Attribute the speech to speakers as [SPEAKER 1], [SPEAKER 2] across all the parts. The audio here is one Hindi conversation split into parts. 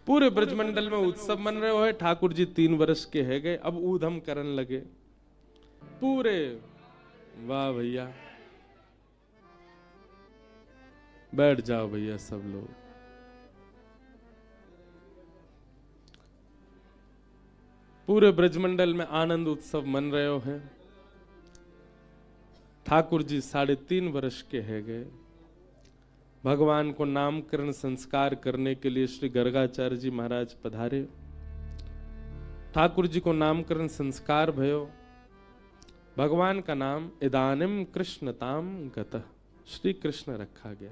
[SPEAKER 1] पूरे ब्रजमंडल में उत्सव मन रहे हो। ठाकुर जी 3 वर्ष के है गए, अब ऊधम करन लगे पूरे। वाह भैया, बैठ जाओ भैया सब लोग। पूरे ब्रजमंडल में आनंद उत्सव मन रहे हो है। ठाकुर जी 3.5 वर्ष के है गए। भगवान को नामकरण संस्कार करने के लिए श्री गर्गाचार्य जी महाराज पधारे। ठाकुर जी को नामकरण संस्कार भयो। भगवान का नाम इदानिम कृष्णताम गतः, श्री कृष्ण रखा गया।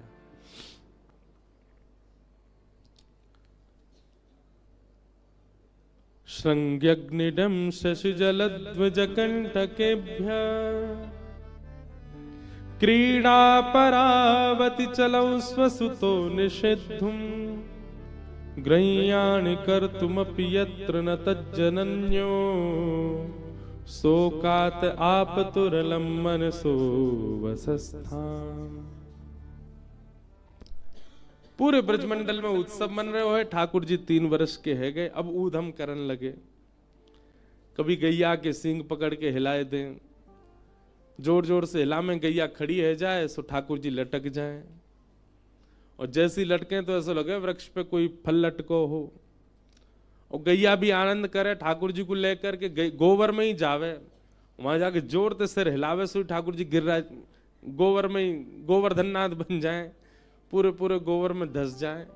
[SPEAKER 1] श्रृंग्यग्निडं शशिजलध्वजकण्टकेभ्यः क्रीडा परावति चलौ स्वसुतो निषेद्धुम् ग्रह्याणि कर्तुमपि यत्र न तज्जनन्यो शोकात् आपतुरलं मनसो वसस्थान्। पूरे ब्रजमंडल में उत्सव मन रहे हो है। ठाकुर जी 3 वर्ष के है गए, अब ऊधम करन लगे। कभी गैया के सींग पकड़ के हिलाए दें, जोर जोर से हिला में गैया खड़ी है जाए सो ठाकुर जी लटक जाए, और जैसी लटके तो ऐसा लगे वृक्ष पे कोई फल लटको हो। और गैया भी आनंद करे, ठाकुर जी को लेकर के गोबर में ही जावे, वहां जाके जोर से सिर हिलावे सो ठाकुर जी गिर रहा गोबर में ही गोवर्धननाथ बन जाए, पूरे पूरे गोबर में धस जाए।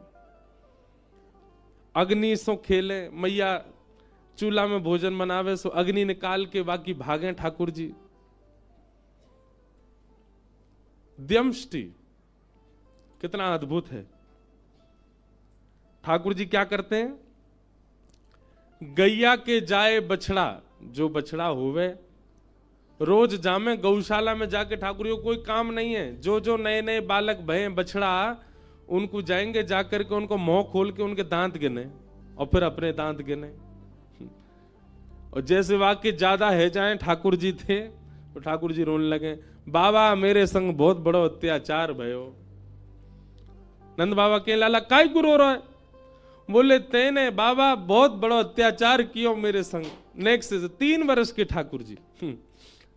[SPEAKER 1] अग्नि सो खेले, मैया चूल्हा में भोजन बनावे सो अग्नि निकाल के बाकी भागे ठाकुर जी। द्यमष्टि कितना अद्भुत है। ठाकुर जी क्या करते हैं, गैया के जाए बछड़ा, जो बछड़ा होवे रोज जामे गौशाला में जाके। ठाकुर जी को कोई काम नहीं है, जो जो नए नए बालक भय बछड़ा उनको जाएंगे जाकर के उनको मुंह खोल के उनके दांत गिने और फिर अपने दांत गिने। और जैसे वाक्य ज्यादा है जाए ठाकुर जी थे तो ठाकुर जी रोने लगे, बाबा मेरे संग बहुत बड़ो अत्याचार भयो। नंद बाबा के लाला काय को रो रहा है? बोले तेने बाबा बहुत बड़ो अत्याचार कियो मेरे संग। नेक्स्ट 3 वर्ष के ठाकुर जी।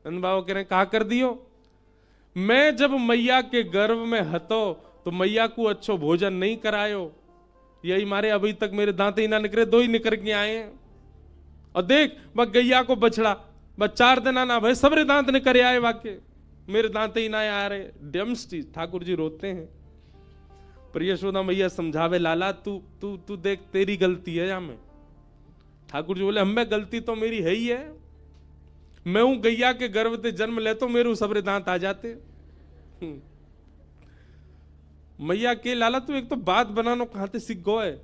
[SPEAKER 1] नंद बाबा कह रहे कहा कर दियो, मैं जब मैया के गर्भ में हतो तो मैया को अच्छो भोजन नहीं करायो, यही मारे अभी तक मेरे दांत ही ना निकले, 2 ही निकल के आए हैं। और देख वह गैया को बछड़ा बस 4 दिन ना भाई सबरे दांत निकल आए, वाके मेरे दांत ही ना आ रहे। डम्स्टी ठाकुर जी रोते हैं। पर यशोदा मैया समझावे, लाला तू तू तू देख तेरी गलती है यहाँ में। ठाकुर जी बोले हमें गलती तो मेरी है ही है, मैं हूं गैया के गर्भ से जन्म ले तो मेरे सबरे दांत आ जाते। मैया के लाला तू एक तो बात बनानो कहां से सीख गो है,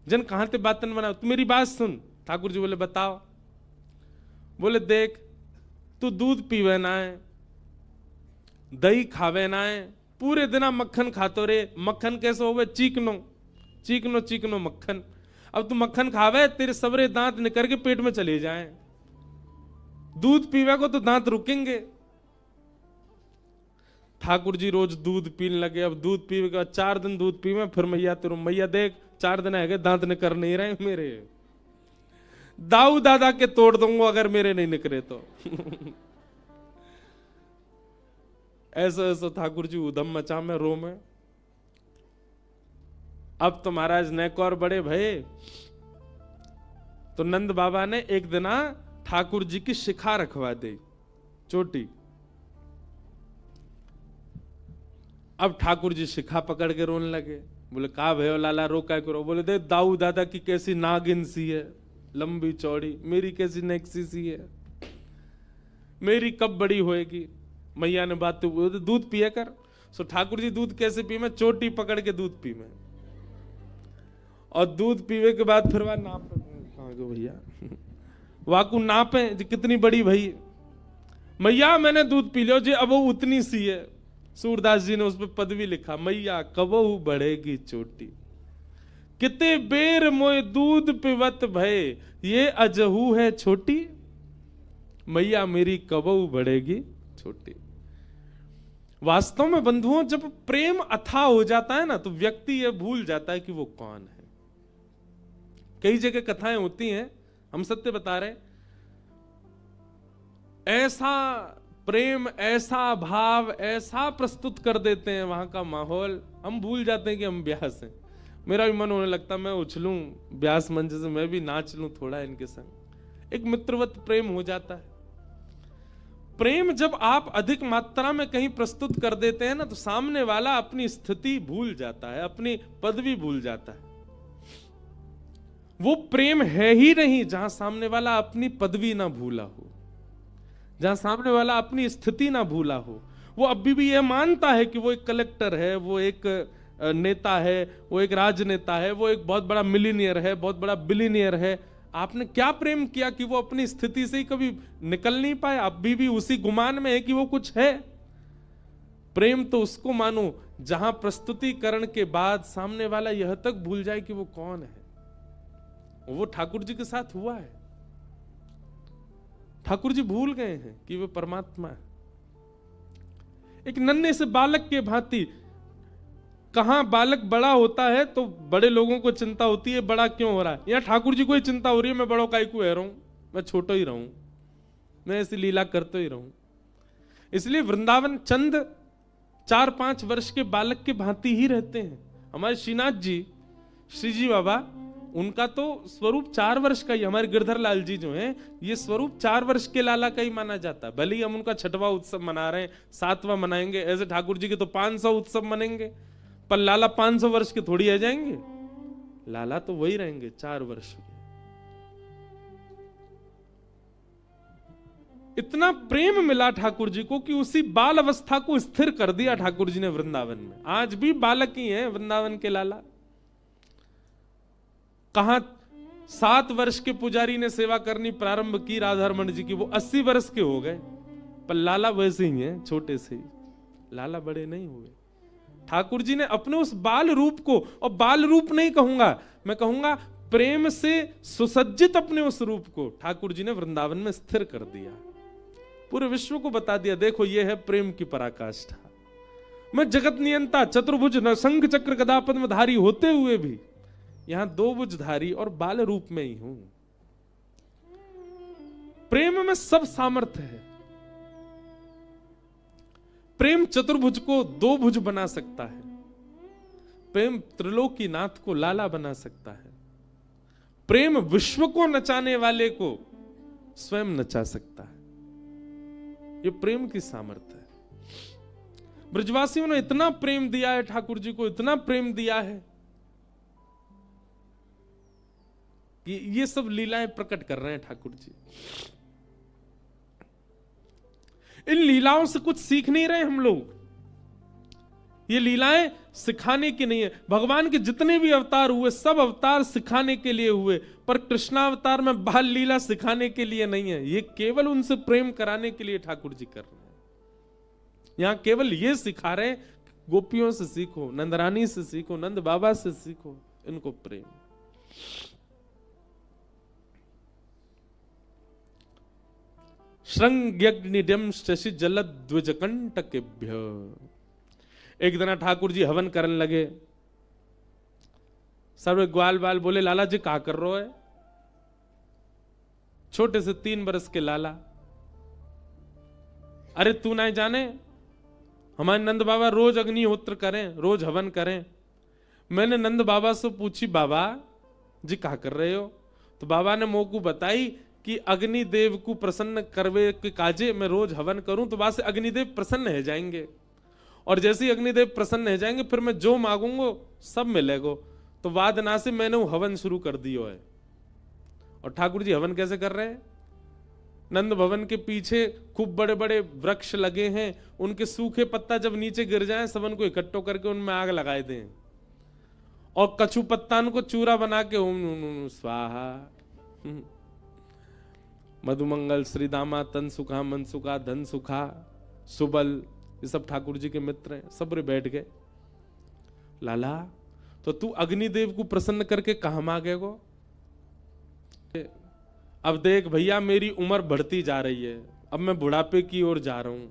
[SPEAKER 1] जन कहां से बातन बनाओ, तू मेरी बात सुन। ठाकुर जी बोले बताओ। बोले देख तू दूध पीवे ना है, दही खावे ना है, पूरे दिन मक्खन खातो रे। मक्खन कैसे होवे? चीकनो चीकनो चीकनो मक्खन। अब तू मक्खन खावे तेरे सबरे दांत निकल के पेट में चले जाएं। दूध पीवे को तो दांत रुकेंगे। ठाकुर जी रोज दूध पीने लगे। अब दूध पीवे के बाद 4 दिन दूध पीवे, फिर मैया तेरू मैया देख 4 दिन है दांत निकल नहीं रहे मेरे, दाऊ दादा के तोड़ दूंगा अगर मेरे नहीं निकले तो। ऐसा ऐसा ठाकुर जी उधम मचा में रो में। अब तो महाराज नेक और बड़े भये, तो नंद बाबा ने एक दिन ठाकुर जी की शिखा रखवा दी, चोटी। अब ठाकुर जी शिखा पकड़ के रोने लगे। बोले कहा भयो लाला रो काय करो? बोले दे दाऊ दादा की कैसी नागिन सी है, लंबी चौड़ी, मेरी कैसी नेक्सी सी है, मेरी कब बड़ी होएगी? मैया ने बात तो दूध पिया कर। सो ठाकुर जी दूध कैसे पी में? चोटी पकड़ के दूध पी में, और दूध पीवे के बाद फिर वह नाप भैया वाकू नापे कितनी बड़ी भई मैया मैंने दूध पी लियो जी, अब वो उतनी सी है। सूरदास जी ने उस पर पदवी लिखा, मैया कबहू बढ़ेगी चोटी, कितने बेर मोए दूध पिवत भय, ये अजहू है छोटी, मैया मेरी कबहू बढ़ेगी छोटी। वास्तव में बंधुओं, जब प्रेम अथाह हो जाता है ना, तो व्यक्ति यह भूल जाता है कि वो कौन है। कई जगह कथाएं होती हैं, हम सत्य बता रहे, ऐसा प्रेम, ऐसा भाव, ऐसा प्रस्तुत कर देते हैं वहां का माहौल, हम भूल जाते हैं कि हम ब्यास हैं। मेरा भी मन होने लगता, मैं उछलूं ब्यास मंच से, मैं भी नाच लूं थोड़ा इनके संग। एक मित्रवत प्रेम हो जाता है। प्रेम जब आप अधिक मात्रा में कहीं प्रस्तुत कर देते हैं ना, तो सामने वाला अपनी स्थिति भूल जाता है, अपनी पदवी भूल जाता है। वो प्रेम है ही नहीं जहां सामने वाला अपनी पदवी ना भूला हो, जहां सामने वाला अपनी स्थिति ना भूला हो। वो अभी भी यह मानता है कि वो एक कलेक्टर है, वो एक नेता है, वो एक राजनेता है, वो एक बहुत बड़ा मिलीनियर है, बहुत बड़ा बिलीनियर है। आपने क्या प्रेम किया कि वो अपनी स्थिति से ही कभी निकल नहीं पाए, अभी भी उसी गुमान में है कि वो कुछ है। प्रेम तो उसको मानो जहां प्रस्तुतिकरण के बाद सामने वाला यह तक भूल जाए कि वो कौन है। वो ठाकुर जी के साथ हुआ है। ठाकुर जी भूल गए हैं कि वो परमात्मा है। एक नन्हे से बालक के भांति, कहां बालक बड़ा होता है तो बड़े लोगों को चिंता होती है, बड़ा क्यों हो रहा है। यहां ठाकुर जी को ही चिंता हो रही है, मैं बड़ों का क्यों रहा हूं, मैं छोटा ही रहूं, मैं ऐसी लीला करते ही रहूं। इसलिए वृंदावन चंद 4-5 वर्ष के बालक के भांति ही रहते हैं। हमारे श्रीनाथ जी, श्री जी बाबा, उनका तो स्वरूप 4 वर्ष का ही। हमारे गिरधर लाल जी जो हैं, ये स्वरूप 4 वर्ष के लाला का ही माना जाता है। भले ही हम उनका 6वां उत्सव मना रहे हैं, 7वां मनाएंगे, ऐसे ठाकुर जी के तो 500 उत्सव मनेंगे, पर लाला 500 वर्ष के थोड़ी आ जाएंगे। लाला तो वही रहेंगे 4 वर्ष के। इतना प्रेम मिला ठाकुर जी को कि उसी बाल अवस्था को स्थिर कर दिया ठाकुर जी ने वृंदावन में। आज भी बालक ही हैं वृंदावन के लाला। कहां 7 वर्ष के पुजारी ने सेवा करनी प्रारंभ की राधारमण जी की, वो 80 वर्ष के हो गए, पर लाला वैसे ही हैं, छोटे से ही। लाला बड़े नहीं हुए। ठाकुर जी ने अपने उस बाल रूप को, और बाल रूप नहीं कहूंगा, मैं कहूंगा प्रेम से सुसज्जित अपने उस रूप को ठाकुर जी ने वृंदावन में स्थिर कर दिया। पूरे विश्व को बता दिया, देखो ये है प्रेम की पराकाष्ठा। मैं जगत नियंता, चतुर्भुज, शंख चक्र गदा पद्मधारी होते हुए भी यहां 2 भुजधारी और बाल रूप में ही हूं। प्रेम में सब सामर्थ्य है। प्रेम चतुर्भुज को 2 भुज बना सकता है। प्रेम त्रिलोकीनाथ को लाला बना सकता है। प्रेम विश्व को नचाने वाले को स्वयं नचा सकता है। ये प्रेम की सामर्थ्य है। ब्रजवासियों ने इतना प्रेम दिया है ठाकुर जी को, इतना प्रेम दिया है कि ये सब लीलाएं प्रकट कर रहे हैं ठाकुर जी। इन लीलाओं से कुछ सीख नहीं रहे हम लोग। ये लीलाएं सिखाने की नहीं है। भगवान के जितने भी अवतार हुए, सब अवतार सिखाने के लिए हुए, पर कृष्णावतार में बाल लीला सिखाने के लिए नहीं है। ये केवल उनसे प्रेम कराने के लिए ठाकुर जी कर रहे हैं। यहां केवल ये सिखा रहे हैं, गोपियों से सीखो, नंदरानी से सीखो, नंद बाबा से सीखो इनको प्रेम। श्रृंग्यग्निड्यम शशि जलद्विजकंटकेभ्य। एक दिन ठाकुर जी हवन करने लगे। सर्व ग्वाल बाल बोले, लाला जी क्या कर रहे हो? छोटे से 3 वर्ष के लाला, अरे तू नहीं जाने, हमारे नंद बाबा रोज अग्निहोत्र करें, रोज हवन करें। मैंने नंद बाबा से पूछी, बाबा जी क्या कर रहे हो? तो बाबा ने मोकू बताई कि अग्निदेव को प्रसन्न करवे के काजे मैं रोज हवन करूं तो बाद से अग्निदेव प्रसन्न हो जाएंगे, और जैसे ही अग्निदेव प्रसन्न हो जाएंगे फिर मैं जो मांगूंगा सब मिलेगा। तो बाद ना से मैंने वो हवन शुरू कर दियो है। और ठाकुर जी हवन कैसे कर रहे हैं? नंद भवन के पीछे खूब बड़े बड़े वृक्ष लगे हैं, उनके सूखे पत्ता जब नीचे गिर जाएं सब उनको इकट्ठो करके उनमें आग लगाए दें, और कछु पत्तान को चूरा बना के ओम स्वाहा, मधुमंगल, श्रीदामा, तन सुखा, मन सुखा, धन सुखा, सुबल, ये सब ठाकुर जी के मित्र हैं। सब रे बैठ गए। लाला तो तू अग्निदेव को प्रसन्न करके कहां मांगे गो? अब देख भैया मेरी उम्र बढ़ती जा रही है, अब मैं बुढ़ापे की ओर जा रहा हूं,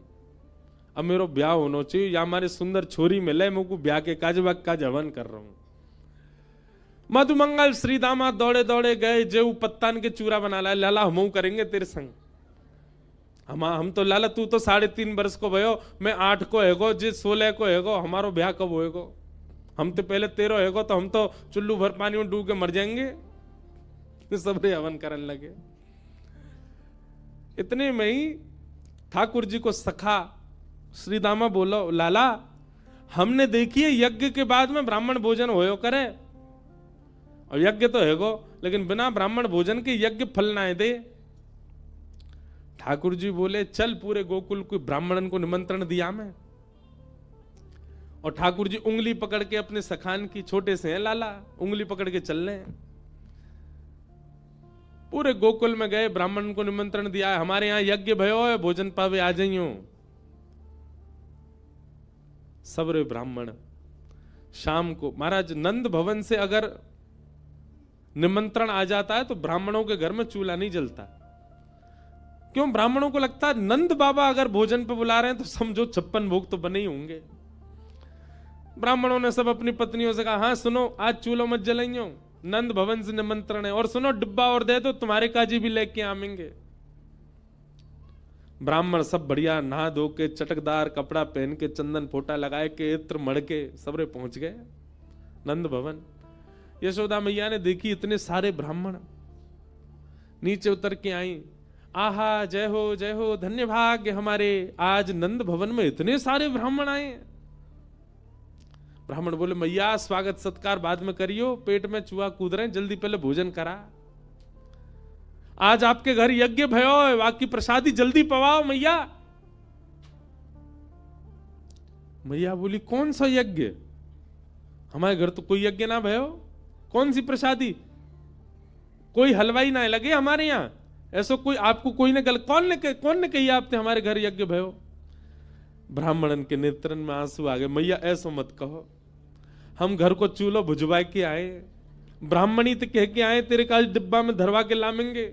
[SPEAKER 1] अब मेरो ब्याह होना चाहिए, या हमारे सुंदर छोरी मिले, मैं को ब्याह के काज वक्त का जवन कर रहा हूं। मधुमंगल श्री दामाद दौड़े दौड़े गए, जेऊ पत्तान के चूरा बना लाए, लाला हम करेंगे तेरे संग। हम तो लाला तू तो 3.5 वर्ष को भयो, मैं 8 को हैगो, जे 16 को हैगो, हमारो ब्याह कब होएगो? हम तो पहले 13 हैगो, तो हम तो चुल्लू भर पानी में डूब के मर जाएंगे। सबरे हवन करने लगे। इतने में ही ठाकुर जी को सखा श्री दामा बोलो, लाला हमने देखिए यज्ञ के बाद में ब्राह्मण भोजन होयो करे, और यज्ञ तो हैगो, लेकिन बिना ब्राह्मण भोजन के यज्ञ फल ना दे। ठाकुर जी बोले, चल पूरे गोकुल को ब्राह्मणन को निमंत्रण दिया मैं। और ठाकुर जी उंगली पकड़ के अपने सखान की, छोटे से हैं लाला, उंगली पकड़ के चल रहे हैं। पूरे गोकुल में गए, ब्राह्मण को निमंत्रण दिया है, हमारे यहां यज्ञ भयो है, भोजन पावे आ जाइयो। सबरे ब्राह्मण शाम को, महाराज नंद भवन से अगर निमंत्रण आ जाता है तो ब्राह्मणों के घर में चूल्हा नहीं जलता। क्यों? ब्राह्मणों को लगता है नंद बाबा अगर भोजन पे बुला रहे हैं तो समझो 56 भोग तो बने ही होंगे। ब्राह्मणों ने सब अपनी पत्नियों से कहा, हाँ सुनो, आज चूल्हा मत जलाइयो, नंद भवन से निमंत्रण है, और सुनो डिब्बा और दे दो, तुम्हारे काजी भी लेके आवेंगे। ब्राह्मण सब बढ़िया नहा धो के, चटकदार कपड़ा पहन के, चंदन फोटा लगाए के, इत्र मड़ के सबरे पहुंच गए नंद भवन। यशोदा मैया ने देखी इतने सारे ब्राह्मण, नीचे उतर के आई, आहा जय हो, धन्य भाग्य हमारे, आज नंद भवन में इतने सारे ब्राह्मण आए। ब्राह्मण बोले, मैया स्वागत सत्कार बाद में करियो, पेट में चूहा कूद रहे, जल्दी पहले भोजन करा। आज आपके घर यज्ञ भयो है, बाकी प्रसादी जल्दी पवाओ मैया। मैया बोली, कौन सा यज्ञ? हमारे घर तो कोई यज्ञ ना भयो, कौन सी प्रसादी? कोई हलवाई ना लगे हमारे यहां, ऐसा कोई आपको कोई ने गल, कौन ने कही आपने हमारे घर यज्ञ भयो? ब्राह्मणन के नेत्रन में आंसू आ गए। मैया ऐसा मत कहो, हम घर को चूल्हा भुजवा के आए, ब्राह्मणी तो कह के आए, तेरे का डिब्बा में धरवा के लामेंगे।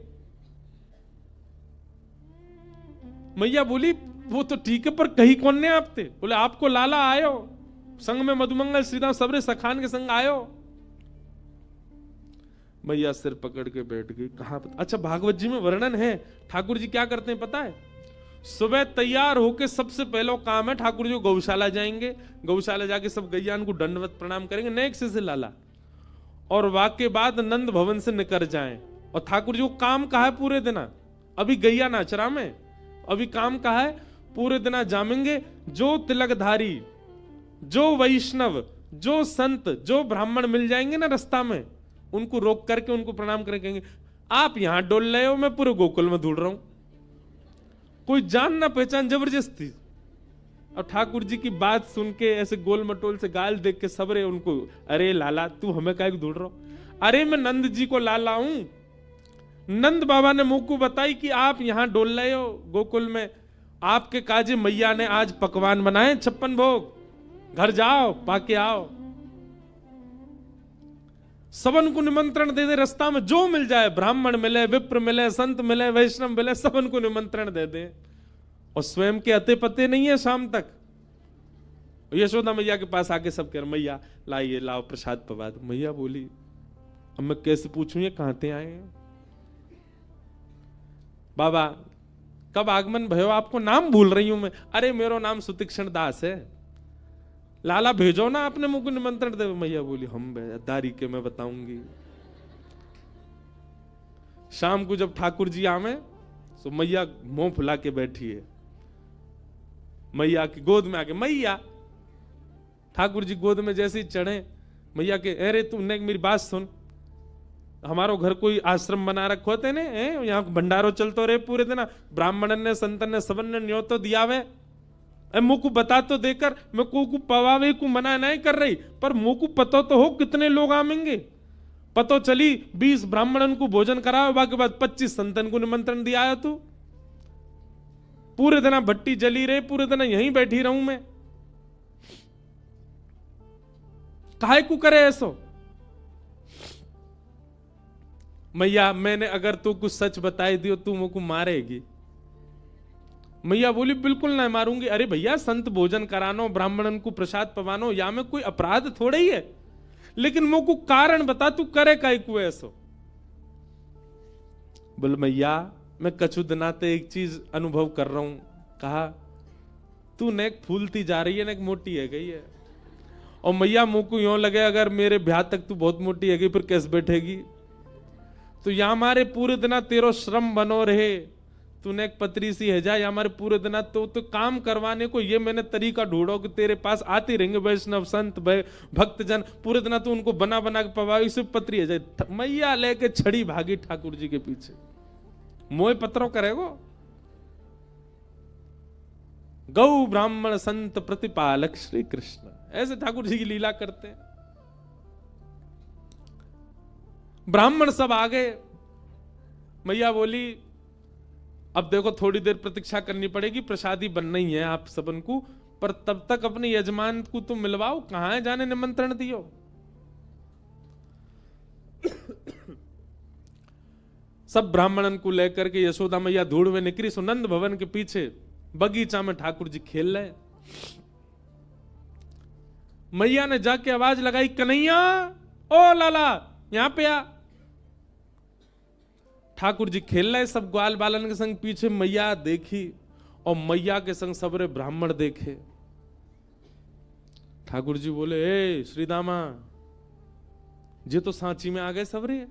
[SPEAKER 1] मैया बोली, वो तो ठीक है, पर कही कौन ने आपते? बोले, आपको लाला आयो, संग में मधुमंगल श्रीराम सबरे सखान के संग आयो। मैया सिर पकड़ के बैठ गई। कहा? अच्छा, भागवत जी में वर्णन है, ठाकुर जी क्या करते हैं पता है? सुबह तैयार होके सबसे पहला काम है, ठाकुर जी गौशाला जाएंगे, गौशाला जाके सब गैयान को दंडवत प्रणाम करेंगे, नेक से लाला, और वाके बाद नंद भवन से निकल जाएं। और ठाकुर जी को काम कहा है पूरे दिन, अभी गैया नाचरा में, अभी काम कहा है पूरे दिन जामेंगे। जो तिलकधारी, जो वैष्णव, जो संत, जो ब्राह्मण मिल जाएंगे ना रास्ता में, उनको रोक करके उनको प्रणाम करेंगे, आप यहां डोल रहे हो, मैं पूरे गोकुल में ढूंढ रहा हूं, कोई जान ना पहचान जबरदस्ती। और ठाकुर जी की बात सुन के ऐसे गोल मटोल से गाल देख के सबरे उनको, अरे लाला तू हमें काहे ढूंढ रहा हो? अरे मैं नंद जी को लाला हूं, नंद बाबा ने मुंह को बताई कि आप यहां डोल रहे हो गोकुल में, आपके काजे मैया ने आज पकवान बनाए 56 भोग, घर जाओ पाके आओ। सबन को निमंत्रण दे दे, रास्ता में जो मिल जाए, ब्राह्मण मिले, विप्र मिले, संत मिले, वैष्णव मिले, सबन को निमंत्रण दे दे। और स्वयं के अते पते नहीं है शाम तक। यशोदा मैया के पास आके सब कह रहे, मैया लाइए, लाओ प्रसाद पवा दो। मैया बोली, अब मैं कैसे पूछूं ये कहां से आए हैं? बाबा कब आगमन भयो? आपको नाम भूल रही हूं मैं। अरे मेरा नाम सुतीक्षण दास है। लाला भेजो ना, आपने मुझको निमंत्रण दे। मैया बोली, हम दारी के मैं बताऊंगी। शाम को जब ठाकुर जी आवे तो मैया मुंह फुला के बैठी है, मैया की गोद में आके, मैया ठाकुर जी गोद में जैसे ही चढ़े, मैया के, अरे तुमने मेरी बात सुन, हमारो घर कोई आश्रम बना रखो थे ने, यहाँ भंडारो चलतो रहे पूरे दिन, ब्राह्मणन ने संतन ने सबन ने न्योतो दिया वे, मुझको बता तो देकर, मैं को पवावे को मना नहीं कर रही, पर मुझको पता तो हो कितने लोग आवेंगे। पतो चली 20 ब्राह्मणन को भोजन कराओ, बाकी बाद 25 संतन को निमंत्रण दिया है। तू पूरे दिन भट्टी जली रहे, पूरे दिन यहीं बैठी रहूं मैं, काहे को करे ऐसो? मैया मैंने अगर तू कुछ सच बताई दियो, तू मुझको मारेगी। मैया बोली बिल्कुल ना मारूंगी। अरे भैया संत भोजन करानो, ब्राह्मणन को प्रसाद पवानो, या में कोई अपराध थोड़ा ही है, लेकिन मोको कारण बता, तू करे काई को ऐसो। बोल मैया मैं कछु दिनाते एक चीज अनुभव कर रहा हूं। कहा तू नेक फूलती जा रही है, नेक मोटी है गई है। और मैया मुंह को यूं लगे अगर मेरे ब्याह तक तू बहुत मोटी है गई फिर कैसे बैठेगी। तो या हमारे पूरे दिना तेरो श्रम बनो रहे, तूने एक पतरी सी है जा, या हमारे पूरे दिना तो काम करवाने को ये मैंने तरीका ढूंढो कि तेरे पास आते रहेंगे वैष्णव संत भक्तजन, पूरे दिना तू उनको बना बना के पवाई, सिर्फ पतरी है जाए। मैया लेके छड़ी भागी ठाकुर जी के पीछे, मोह पत्रों करेगो। गौ ब्राह्मण संत प्रतिपालक श्री कृष्ण, ऐसे ठाकुर जी की लीला करते हैं। ब्राह्मण सब आ गए। मैया बोली अब देखो थोड़ी देर प्रतीक्षा करनी पड़ेगी, प्रसादी बनना ही है आप सबन को, पर तब तक अपने यजमान को तुम मिलवाओ, कहां है जाने निमंत्रण दियो। सब ब्राह्मणन को लेकर के यशोदा मैया धूड़ में निकली। सुनंद भवन के पीछे बगीचा में ठाकुर जी खेल रहे। मैया ने जाके आवाज लगाई, कन्हैया ओ लाला यहां पे आ। ठाकुर जी खेल रहे सब ग्वाल बालन के संग, पीछे मैया देखी और मैया के संग सबरे ब्राह्मण देखे। ठाकुर जी बोले ए श्रीदामा, जे तो सांची में आ गए सबरे,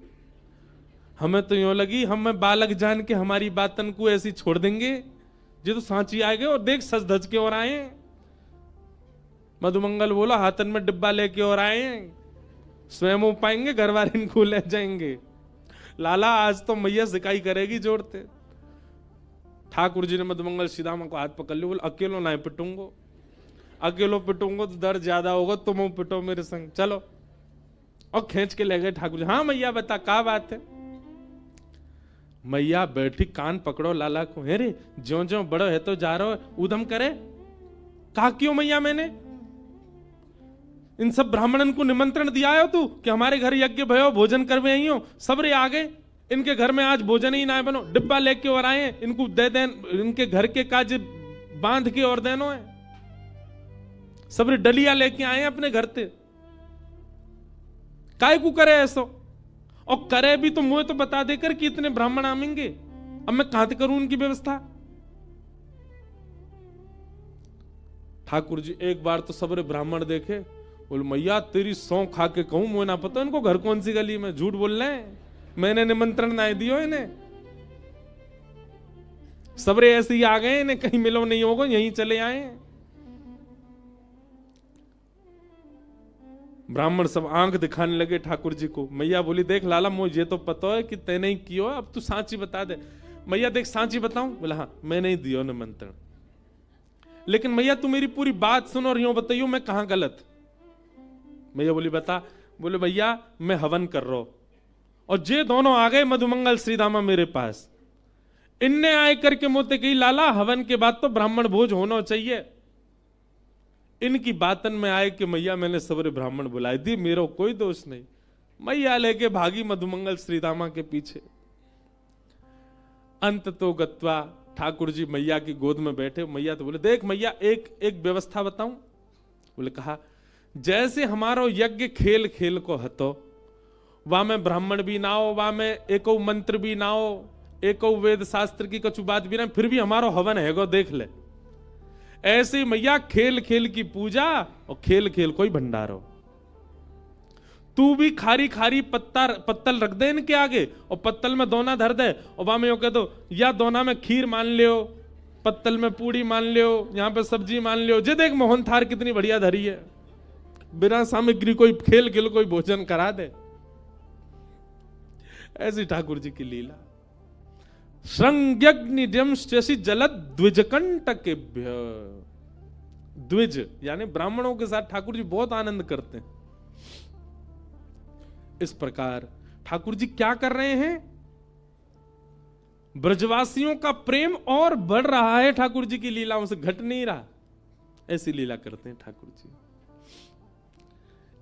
[SPEAKER 1] हमें तो यूं लगी हम बालक जान के हमारी बातन को ऐसी छोड़ देंगे, जे तो सांची आ गए और देख सज धज के और आए। मधुमंगल बोला हाथन में डिब्बा लेके और आए, स्वयं हो पाएंगे घर वाले इनको ले जाएंगे। लाला आज तो मैया सिकाई करेगी जोड़ते। ठाकुर जी ने मधुमंगल श्रीदामा को हाथ पकड़ लिया, बोले अकेलो ना पिटूंगो, अकेलो पिटूंगो तो दर्द ज्यादा होगा, तुम पिटो मेरे संग चलो। और खींच के ले गए ठाकुर जी। हाँ मैया बता क्या बात है। मैया बैठी, कान पकड़ो लाला को, हे रे ज्यो ज्यो बड़ो है तो जा रहा उधम करे। कहा क्यों मैया मैंने इन सब ब्राह्मणन को निमंत्रण दिया है तू कि हमारे घर यज्ञ भयो भोजन करवे आई हो, सबरे आ गए, इनके घर में आज भोजन ही ना बनो, डिब्बा लेके और आए, इनको दे दें, इनके घर के काज बांध के और देनो है, सबरे डलिया लेके आए अपने घर से, काय को करे ऐसो। और करे भी तो मुझे तो बता देकर कि इतने ब्राह्मण आमेंगे, अब मैं कहां से करूं उनकी व्यवस्था। ठाकुर जी एक बार तो सबरे ब्राह्मण देखे, बोल मैया तेरी सौ खा के कहूं, मुझे ना पता इनको घर कौन सी गली में, झूठ बोल रहे हैं, मैंने निमंत्रण ना दियो इन्हें, सबरे ऐसे ही आ गए, इन्हें कहीं मिलो नहीं होगा, यहीं चले आए। ब्राह्मण सब आंख दिखाने लगे ठाकुर जी को। मैया बोली देख लाला मुझे तो पता है कि तैने ही कियो, अब तू सांची बता दे। मैया देख सांची बताऊं? बोला हाँ मैंने ही दियो निमंत्रण, लेकिन मैया तू मेरी पूरी बात सुनो और यूं बताइयो मैं कहां गलत। मैया बोली बता। बोले भैया मैं हवन कर रहा हूं और जे दोनों आ गए मधुमंगल श्रीदामा मेरे पास, इनने आए करके मोते कही लाला हवन के बाद तो ब्राह्मण भोज होना चाहिए। इनकी बातन में आए कि मैया मैंने सबरे ब्राह्मण बुलाई दी, मेरा कोई दोष नहीं। मैया लेके भागी मधुमंगल श्रीदामा के पीछे। अंत तो गत्वा ठाकुर जी मैया की गोद में बैठे। मैया तो बोले देख मैया एक व्यवस्था बताऊं। बोले कहा जैसे हमारो यज्ञ खेल खेल को हतो, वहां में ब्राह्मण भी ना हो, वहां में एको मंत्र भी ना हो, एको वेद शास्त्र की कछु बात भी ना, फिर भी हमारो हवन है गो देख ले। ऐसे मैया खेल खेल की पूजा और खेल खेल कोई भंडारो। तू भी खारी खारी पत्तल रख दे इनके आगे और पत्तल में दोना धर दे और वहां में यो कह दो या दोना में खीर मान लियो, पत्तल में पूड़ी मान लियो, यहां पे सब्जी मान लियो। जे देख मोहन थार कितनी बढ़िया धरी है, बिना सामग्री कोई खेल खेल कोई भोजन करा दे। ऐसी ठाकुर जी की लीला। श्रृंग्यग्निजंश्चि जलद द्विजकंटकेभ्य। द्विज यानी ब्राह्मणों के साथ ठाकुर जी बहुत आनंद करते हैं। इस प्रकार ठाकुर जी क्या कर रहे हैं, ब्रजवासियों का प्रेम और बढ़ रहा है, ठाकुर जी की लीलाओं से घट नहीं रहा। ऐसी लीला करते हैं ठाकुर जी।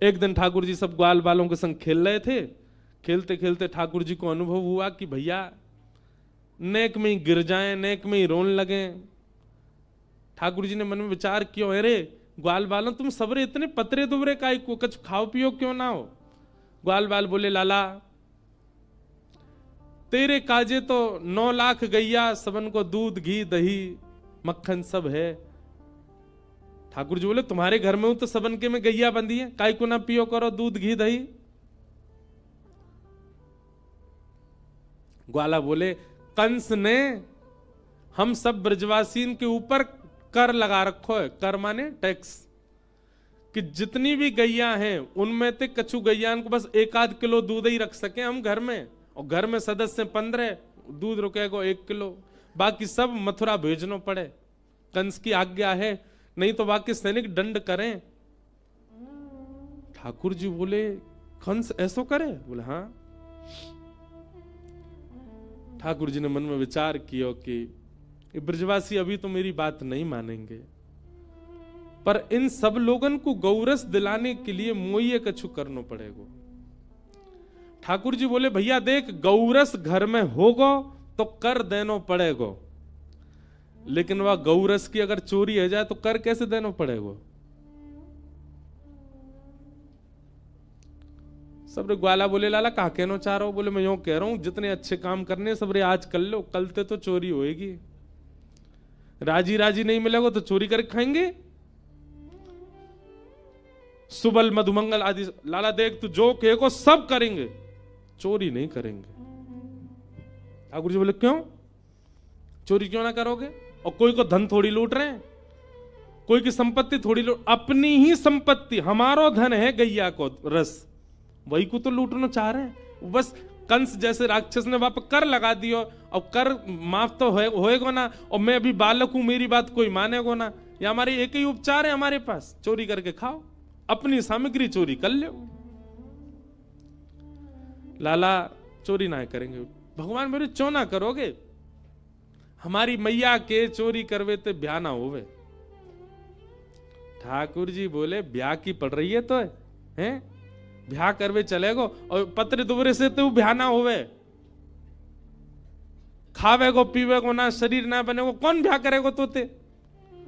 [SPEAKER 1] एक दिन ठाकुर जी सब ग्वाल बालों के संग खेल रहे थे। खेलते खेलते ठाकुर जी को अनुभव हुआ कि भैया नेक में ही गिर जाएं, नेक में ही रोने लगे, ठाकुर जी ने मन में विचार किया, अरे ग्वाल बालों तुम सबरे इतने पतरे दुबरे काई को, कुछ खाओ पियो क्यों ना हो। ग्वाल बाल बोले, लाला तेरे काजे तो 9 लाख गैया, सबन को दूध घी दही मक्खन सब है। ठाकुर जी बोले, तुम्हारे घर में हूं तो सबन के में गैया बंधी है, काय को ना पियो करो दूध घी दही। ग्वाला बोले, कंस ने हम सब ब्रजवासीन के ऊपर कर लगा रखो है। कर माने टैक्स, कि जितनी भी गैया हैं उनमें से कछु गैयान को बस 1-8 किलो दूध ही रख सके हम घर में, और घर में सदस्य 15, दूध रुकेगा 1 किलो, बाकी सब मथुरा भेजनो पड़े। कंस की आज्ञा है, नहीं तो बाकी सैनिक दंड करें। ठाकुर जी बोले, कंस ऐसो करे? बोले हाँ। ठाकुर जी ने मन में विचार किया कि ब्रजवासी अभी तो मेरी बात नहीं मानेंगे, पर इन सब लोगन को गौरस दिलाने के लिए मोये कछु करना पड़ेगा। ठाकुर जी बोले, भैया देख, गौरस घर में होगा तो कर देना पड़ेगा, लेकिन वह गौरस की अगर चोरी हो जाए तो कर कैसे देना पड़ेगा। सबरे ग्वाला बोले, लाला कहा कहना चाह रहा हो? बोले, मैं यूं कह रहा हूं, जितने अच्छे काम करने सबरे आज कर लो, कल ते तो चोरी होएगी। राजी राजी नहीं मिलेगा तो चोरी करके खाएंगे। सुबल मधुमंगल आदि, लाला देख तू जो कहेगा सब करेंगे, चोरी नहीं करेंगे। ठाकुर जी बोले, क्यों चोरी क्यों ना करोगे? और कोई को धन थोड़ी लूट रहे हैं, कोई की संपत्ति थोड़ी लूट, अपनी ही संपत्ति, हमारो धन है गैया को रस, वही को तो लूटना चाह रहे हैं। बस कंस जैसे राक्षस ने वहां पर कर लगा दियो, और कर माफ तो होएगा ना, और मैं अभी बालक हूं, मेरी बात कोई मानेगा ना। या हमारे एक ही उपचार है हमारे पास, चोरी करके खाओ, अपनी सामग्री चोरी कर लो। लाला चोरी ना करेंगे। भगवान मेरे क्यों ना करोगे? हमारी मैया के चोरी करवे ते ब्याह ना होवे। ठाकुर जी बोले, ब्याह की पड़ रही है तो है ब्याह करवे चलेगो, और पत्र दुबरे से तो ब्याह ना होवे, खावेगो पीवेगो ना, शरीर ना बनेगो, कौन ब्याह करेगो तोते?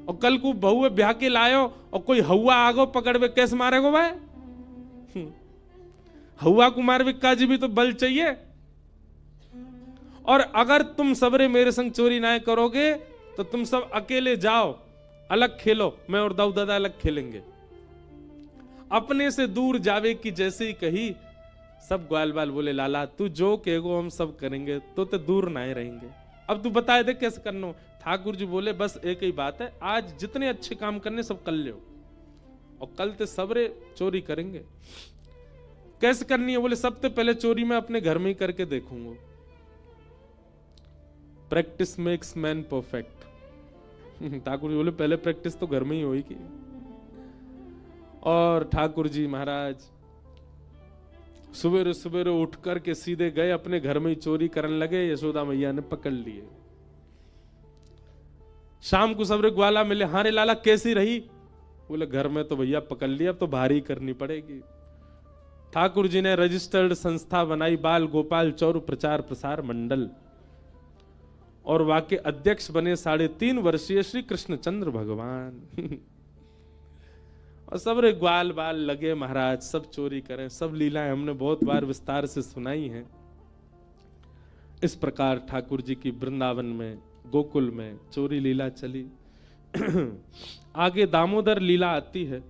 [SPEAKER 1] और कल को बहू ब्याह के लायो और कोई हवा आगो पकड़वे, कैसे मारेगो भाई? हवा को मारवे काजी भी तो बल चाहिए। और अगर तुम सबरे मेरे संग चोरी ना करोगे तो तुम सब अकेले जाओ, अलग खेलो, मैं और दाऊ दादा अलग खेलेंगे। अपने से दूर जावे की जैसे ही कही, सब ग्वाल बाल बोले, लाला तू जो कहेगो हम सब करेंगे, तो दूर ना ही रहेंगे। अब तू बताए दे कैसे करना। ठाकुर जी बोले, बस एक ही बात है, आज जितने अच्छे काम करने सब कर लो, और कल ते सबरे चोरी करेंगे। कैसे करनी है? बोले, सबसे पहले चोरी मैं अपने घर में ही करके देखूंगा। Practice makes man perfect. Thakur ji बोले, पहले प्रैक्टिस तो घर में ही होगी। और ठाकुर जी महाराज सुबेरे सुबेरे उठ करके सीधे गए अपने घर में ही चोरी करने लगे। यशोदा मैया ने पकड़ लिए। शाम को सबरे ग्वाला मिले, हाँ रे लाला कैसी रही? बोले, घर में तो भैया पकड़ लिया, अब तो भारी करनी पड़ेगी। ठाकुर जी ने रजिस्टर्ड संस्था बनाई, बाल गोपाल चौर प्रचार प्रसार मंडल, और वाके अध्यक्ष बने 3.5 वर्षीय श्री कृष्णचंद्र भगवान। और सब रे ग्वाल बाल लगे महाराज, सब चोरी करें। सब लीलाएं हमने बहुत बार विस्तार से सुनाई हैं। इस प्रकार ठाकुर जी की वृंदावन में, गोकुल में चोरी लीला चली। आगे दामोदर लीला आती है।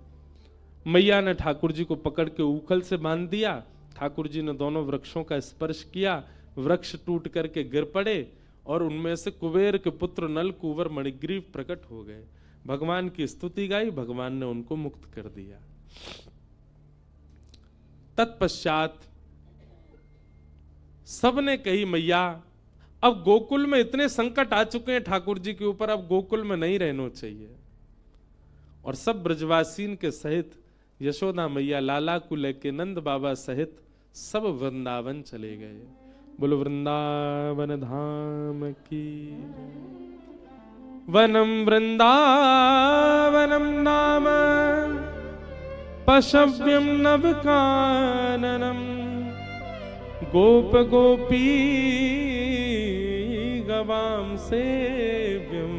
[SPEAKER 1] मैया ने ठाकुर जी को पकड़ के उखल से बांध दिया। ठाकुर जी ने दोनों वृक्षों का स्पर्श किया, वृक्ष टूट करके गिर पड़े, और उनमें से कुबेर के पुत्र नल कुंवर मणिग्रीव प्रकट हो गए। भगवान की स्तुति गाई, भगवान ने उनको मुक्त कर दिया। तत्पश्चात सबने कही, मैया अब गोकुल में इतने संकट आ चुके हैं ठाकुर जी के ऊपर, अब गोकुल में नहीं रहना चाहिए। और सब ब्रजवासीन के सहित यशोदा मैया लाला को लेके नंद बाबा सहित सब वृंदावन चले गए। बोलो वृंदावन धाम की। वनम वृंदावनम नाम पशव्यम नवकाननम गोप गोपी गवाम सेव्यम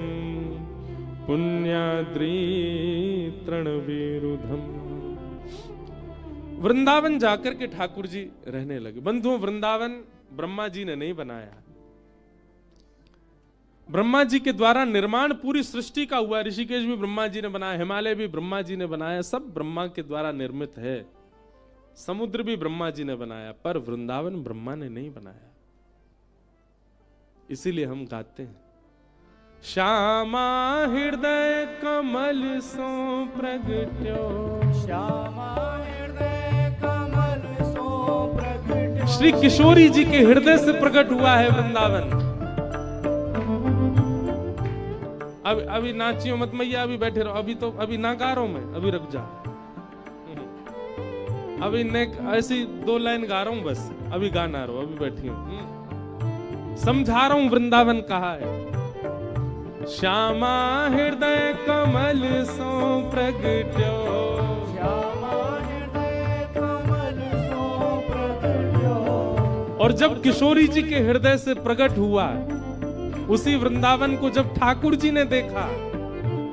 [SPEAKER 1] पुण्याद्री तृणविरुधम। वृंदावन जाकर के ठाकुर जी रहने लगे। बंधुओं, वृंदावन ब्रह्मा जी ने नहीं बनाया, ब्रह्मा जी के द्वारा निर्माण पूरी सृष्टि का हुआ। ऋषिकेश भी ब्रह्मा जी ने बनाया, हिमालय भी ब्रह्मा जी ने बनाया, सब ब्रह्मा के द्वारा निर्मित है। समुद्र भी ब्रह्मा जी ने बनाया, पर वृंदावन ब्रह्मा ने नहीं बनाया। इसीलिए हम गाते हैं, श्यामा हृदय कमल सो प्रगट्यो,
[SPEAKER 2] श्यामा हृदय कमल सो प्रगट्यो।
[SPEAKER 1] श्री किशोरी जी के हृदय से प्रकट हुआ है वृंदावन। अभी नाचियो मत मैया, अभी बैठे रहो, अभी ना गा रहा हूं मैं, अभी रुक जा। अभी ऐसी 2 लाइन गा रहा हूं बस, अभी गाना रहो, अभी बैठी हूं, समझा रहा हूं वृंदावन कहा है। श्यामा हृदय कमल सो प्रगट्यो,
[SPEAKER 2] श्यामा हृदय कमल सो प्रगट्यो।
[SPEAKER 1] और जब किशोरी जी के हृदय से प्रकट हुआ, उसी वृंदावन को जब ठाकुर जी ने देखा,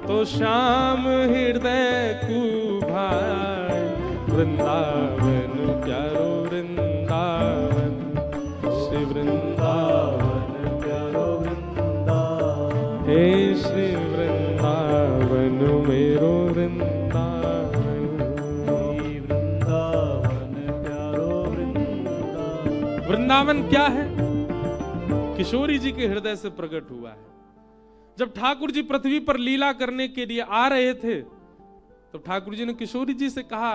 [SPEAKER 1] तो श्याम हृदय कुभाई, वृंदावन प्यारो वृंदावन, श्री वृंदावन प्यारो वृंदावन, हे श्री वृंदावन मेरो वृंदावन,
[SPEAKER 2] वृंदावन प्यारो वृंदावन।
[SPEAKER 1] वृंदावन क्या है? किशोरी जी के हृदय से प्रकट हुआ है। जब ठाकुर जी पृथ्वी पर लीला करने के लिए आ रहे थे, तो ठाकुर जी ने किशोरी जी से कहा,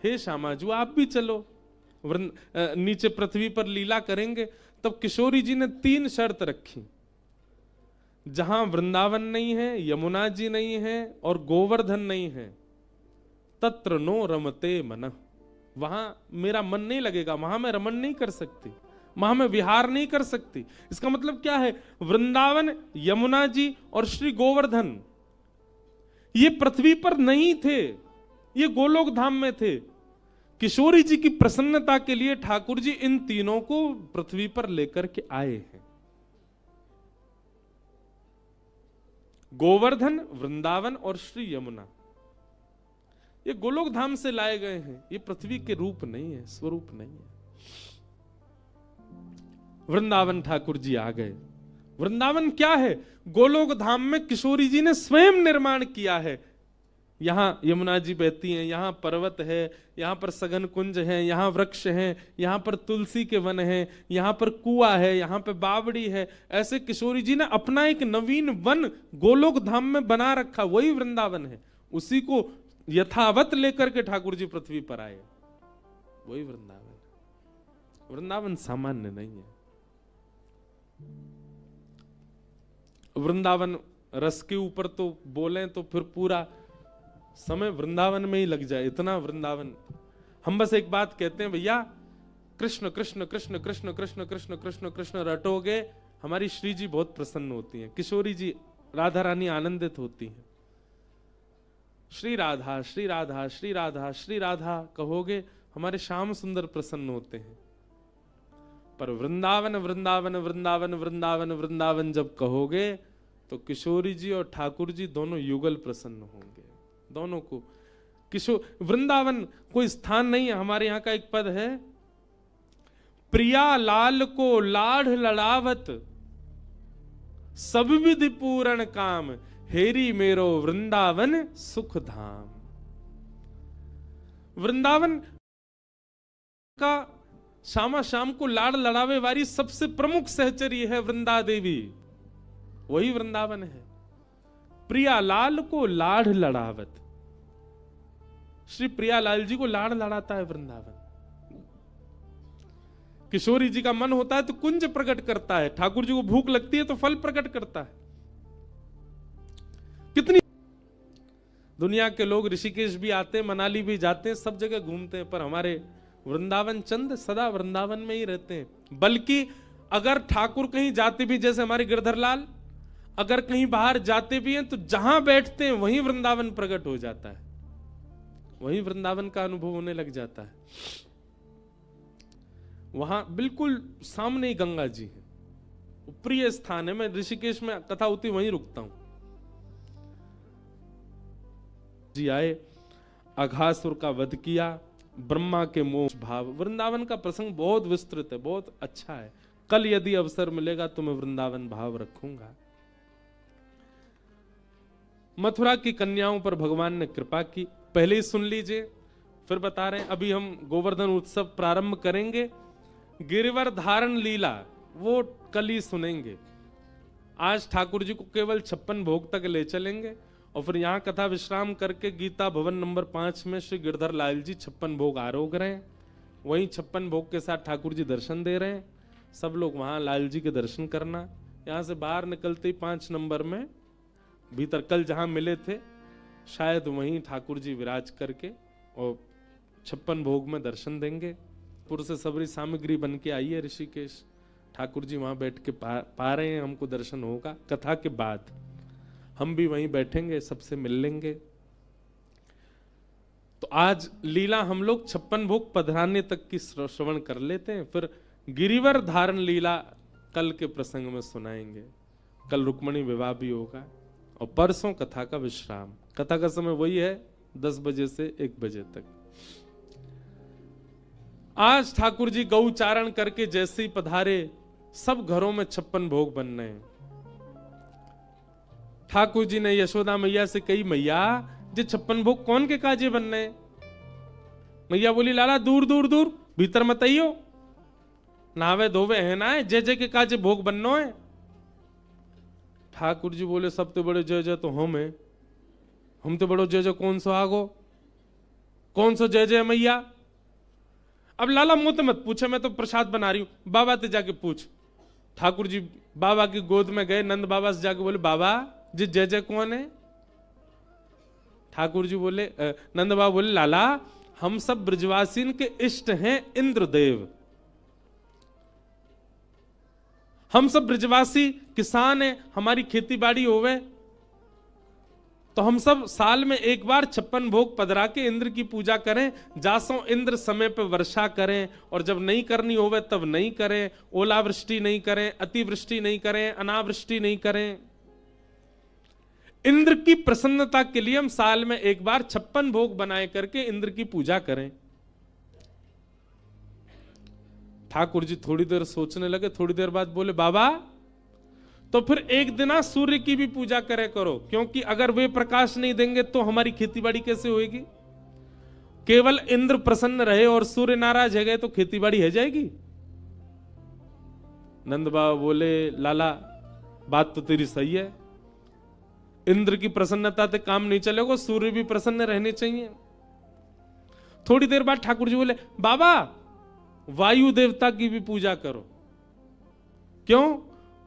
[SPEAKER 1] हे श्यामा जी आप भी चलो, नीचे पृथ्वी पर लीला करेंगे। तब किशोरी जी ने 3 शर्त रखी। जहां वृंदावन नहीं है, यमुना जी नहीं है और गोवर्धन नहीं है, तत्र नो रमते मन, वहां मेरा मन नहीं लगेगा, वहां मैं रमन नहीं कर सकती, वहां मैं विहार नहीं कर सकती। इसका मतलब क्या है? वृंदावन, यमुना जी और श्री गोवर्धन ये पृथ्वी पर नहीं थे, ये गोलोक धाम में थे। किशोरी जी की प्रसन्नता के लिए ठाकुर जी इन तीनों को पृथ्वी पर लेकर के आए हैं। गोवर्धन, वृंदावन और श्री यमुना, ये गोलोक धाम से लाए गए हैं, ये पृथ्वी के रूप नहीं है, स्वरूप नहीं है। वृंदावन ठाकुर जी आ गए। वृंदावन क्या है? गोलोक धाम में किशोरी जी ने स्वयं निर्माण किया है। यहां यमुना जी बहती हैं, यहां पर्वत है, यहां पर सघन कुंज है, यहां वृक्ष हैं, यहां पर तुलसी के वन हैं, यहां पर कुआं है, यहां पर बावड़ी है। ऐसे किशोरी जी ने अपना एक नवीन वन गोलोक धाम में बना रखा, वही वृंदावन है। उसी को यथावत लेकर के ठाकुर जी पृथ्वी पर आए, वही वृंदावन। वृंदावन सामान्य नहीं है। वृंदावन रस के ऊपर तो बोलें तो फिर पूरा समय वृंदावन में ही लग जाए, इतना वृंदावन। हम बस एक बात कहते हैं, भैया कृष्ण कृष्ण कृष्ण कृष्ण कृष्ण कृष्ण कृष्ण कृष्ण रटोगे, हमारी श्री जी बहुत प्रसन्न होती हैं, किशोरी जी राधा रानी आनंदित होती हैं। श्री राधा श्री राधा श्री राधा श्री राधा कहोगे, हमारे श्याम सुंदर प्रसन्न होते हैं। पर वृंदावन वृंदावन वृंदावन वृंदावन वृंदावन जब कहोगे, तो किशोरी जी और ठाकुर जी दोनों युगल प्रसन्न होंगे। दोनों को वृंदावन कोई स्थान नहीं है। हमारे यहाँ का एक पद है, प्रिया लाल को लाढ़ लड़ावत, सब विधि पूर्ण काम, हेरी मेरो वृंदावन सुख धाम। वृंदावन का श्यामा श्याम को लाड़ लड़ावे वाली सबसे प्रमुख सहचरी है वृंदा देवी, वही वृंदावन है। प्रिया लाल को लाढ़ लड़ावत, श्री प्रियालाल जी को लाड़ लड़ाता है वृंदावन। किशोरी जी का मन होता है तो कुंज प्रकट करता है, ठाकुर जी को भूख लगती है तो फल प्रकट करता है। कितनी दुनिया के लोग ऋषिकेश भी आते हैं, मनाली भी जाते हैं, सब जगह घूमते हैं, पर हमारे वृंदावन चंद सदा वृंदावन में ही रहते हैं। बल्कि अगर ठाकुर कहीं जाते भी, जैसे हमारे गिरधर लाल अगर कहीं बाहर जाते भी हैं, तो जहां बैठते हैं वहीं वृंदावन प्रकट हो जाता है, वहीं वृंदावन का अनुभव होने लग जाता है। वहां बिल्कुल सामने ही गंगा जी है, प्रिय स्थान है। मैं ऋषिकेश में कथा होती वहीं रुकता हूं। जी आए, अघासुर का वध किया, ब्रह्मा के मोह भाव। वृंदावन का प्रसंग बहुत विस्तृत है, बहुत अच्छा है। कल यदि अवसर मिलेगा तो मैं वृंदावन भाव रखूंगा। मथुरा की कन्याओं पर भगवान ने कृपा की, पहले ही सुन लीजिए, फिर बता रहे हैं। अभी हम गोवर्धन उत्सव प्रारंभ करेंगे, गिरिवर धारण लीला वो कल ही सुनेंगे। आज ठाकुर जी को केवल 56 भोग तक ले चलेंगे और फिर यहाँ कथा विश्राम करके गीता भवन नंबर 5 में श्री गिरधर लाल जी 56 भोग आरोग रहे हैं। वहीं 56 भोग के साथ ठाकुर जी दर्शन दे रहे हैं। सब लोग वहां लाल जी के दर्शन करना। यहाँ से बाहर निकलते ही 5 नंबर में भीतर कल जहां मिले थे शायद वहीं ठाकुर जी विराज करके और 56 भोग में दर्शन देंगे। पुर से सबरी सामग्री बन के आई है ऋषिकेश, ठाकुर जी वहां बैठ के पा रहे हैं, हमको दर्शन होगा। कथा के बाद हम भी वहीं बैठेंगे, सबसे मिल लेंगे। तो आज लीला हम लोग 56 भोग पधराने तक की श्रवण कर लेते हैं, फिर गिरिवर धारण लीला कल के प्रसंग में सुनाएंगे। कल रुक्मणी विवाह भी होगा और परसों कथा का विश्राम। कथा का समय वही है 10 बजे से 1 बजे तक। आज ठाकुर जी गौचारण करके जैसे ही पधारे, सब घरों में 56 भोग बन रहे हैं। ठाकुर जी ने यशोदा मैया से कही, मैया जे 56 भोग कौन के काजे बन रहे हैं? मैया बोली, लाला दूर दूर दूर, भीतर मत आइयो, नावे धोवे है ना है, जय जय के काजे भोग बननो है। ठाकुर जी बोले, सबसे बड़े जय जय तो हम है, हम तो बड़ो जय जय कौन सो आगो, कौन सो जय जय मैया? अब लाला मुंह तो मत पूछे, मैं तो प्रसाद बना रही हूं, बाबा ते जाके पूछ। ठाकुर जी बाबा की गोद में गए, नंद बाबा से जाके बोले, बाबा जी जय जय कौन है? ठाकुर जी बोले, नंद बाबा बोले, लाला हम सब ब्रजवासीन के इष्ट हैं इंद्रदेव, हम सब ब्रजवासी किसान हैं, हमारी खेती बाड़ी होवे तो हम सब साल में एक बार 56 भोग पधरा के इंद्र की पूजा करें, जासों इंद्र समय पर वर्षा करें, और जब नहीं करनी होवे तब नहीं करें, ओलावृष्टि नहीं करें, अतिवृष्टि नहीं करें, अनावृष्टि नहीं करें। इंद्र की प्रसन्नता के लिए हम साल में एक बार 56 भोग बनाए करके इंद्र की पूजा करें। ठाकुर जी थोड़ी देर सोचने लगे, थोड़ी देर बाद बोले, बाबा तो फिर एक दिन सूर्य की भी पूजा करे करो, क्योंकि अगर वे प्रकाश नहीं देंगे तो हमारी खेतीबाड़ी कैसे होगी? केवल इंद्र प्रसन्न रहे और सूर्य नाराज है गए तो खेतीबाड़ी है जाएगी? नंद बाबा बोले, लाला बात तो तेरी सही है, इंद्र की प्रसन्नता से काम नहीं चलेगा, सूर्य भी प्रसन्न रहने चाहिए। थोड़ी देर बाद ठाकुर जी बोले, बाबा वायु देवता की भी पूजा करो। क्यों?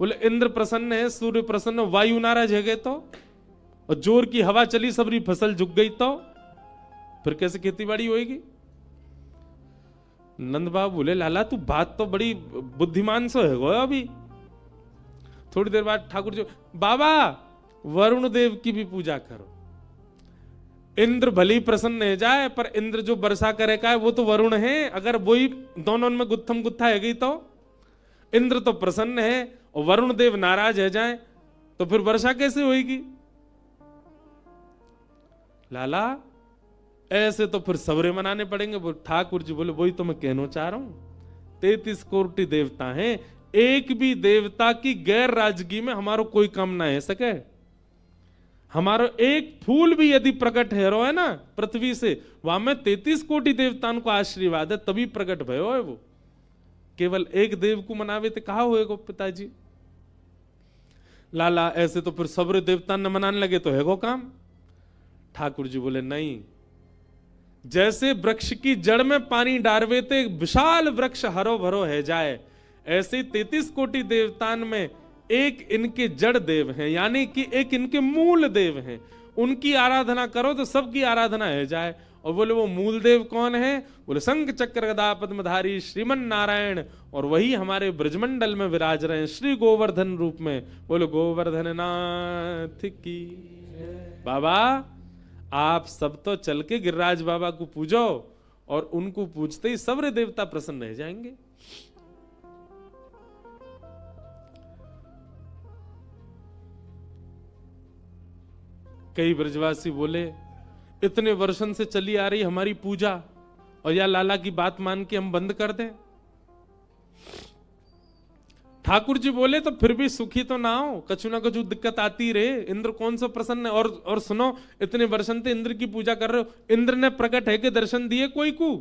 [SPEAKER 1] बोले, इंद्र प्रसन्न है, सूर्य प्रसन्न, वायु नाराज है गए तो, और जोर की हवा चली, सबरी फसल झुक गई तो फिर कैसे खेतीबाड़ी होगी? नंद बाबा बोले, लाला तू बात तो बड़ी बुद्धिमान सो है गो। अभी थोड़ी देर बाद ठाकुर जी, बाबा वरुण देव की भी पूजा करो। इंद्र भले ही प्रसन्न है जाए, पर इंद्र जो वर्षा करेगा है वो तो वरुण है, अगर वही दोनों में गुत्थम गुत्था है गई तो इंद्र तो प्रसन्न है और वरुण देव नाराज है जाए तो फिर वर्षा कैसे होगी? लाला ऐसे तो फिर सवरे मनाने पड़ेंगे। वो ठाकुर जी बोले, वही तो मैं कहना चाह रहा हूं, 33 कोटि देवता हैं, एक भी देवता की गैर राजगी में हमारो कोई काम ना है सके। हमारो एक फूल भी यदि प्रकट है रो है ना पृथ्वी से, वहां में 33 कोटि देवताओं को आशीर्वाद है, तभी प्रकट भयो है वो। केवल एक देव को मनावे तो कहा होएगो पिताजी? लाला ऐसे तो फिर सब्र देवता न मनाने लगे तो है वो काम। ठाकुर जी बोले, नहीं, जैसे वृक्ष की जड़ में पानी डारवे ते विशाल वृक्ष हरो भरो है जाए, ऐसे 33 कोटि देवतान में एक इनके जड़ देव हैं, यानी कि एक इनके मूल देव हैं, उनकी आराधना करो तो सबकी आराधना है जाए। और बोले, वो मूल देव कौन है? बोले, शंख चक्र गदा पद्मधारी श्रीमन नारायण, और वही हमारे ब्रजमंडल में विराज रहे हैं श्री गोवर्धन रूप में। बोले, गोवर्धन नाथ की। बाबा आप सब तो चल के गिरिराज बाबा को पूजो, और उनको पूजते ही सब्र देवता प्रसन्न रह जाएंगे। कई ब्रजवासी बोले, इतने वर्षन से चली आ रही हमारी पूजा, और या लाला की बात मान के हम बंद कर दें? ठाकुर जी बोले तो फिर भी सुखी तो ना हो, कछु ना कछु दिक्कत आती रहे। इंद्र कौन सा प्रसन्न है? और सुनो, इतने वर्षन से इंद्र की पूजा कर रहे हो, इंद्र ने प्रकट है के दर्शन दिए कोई को?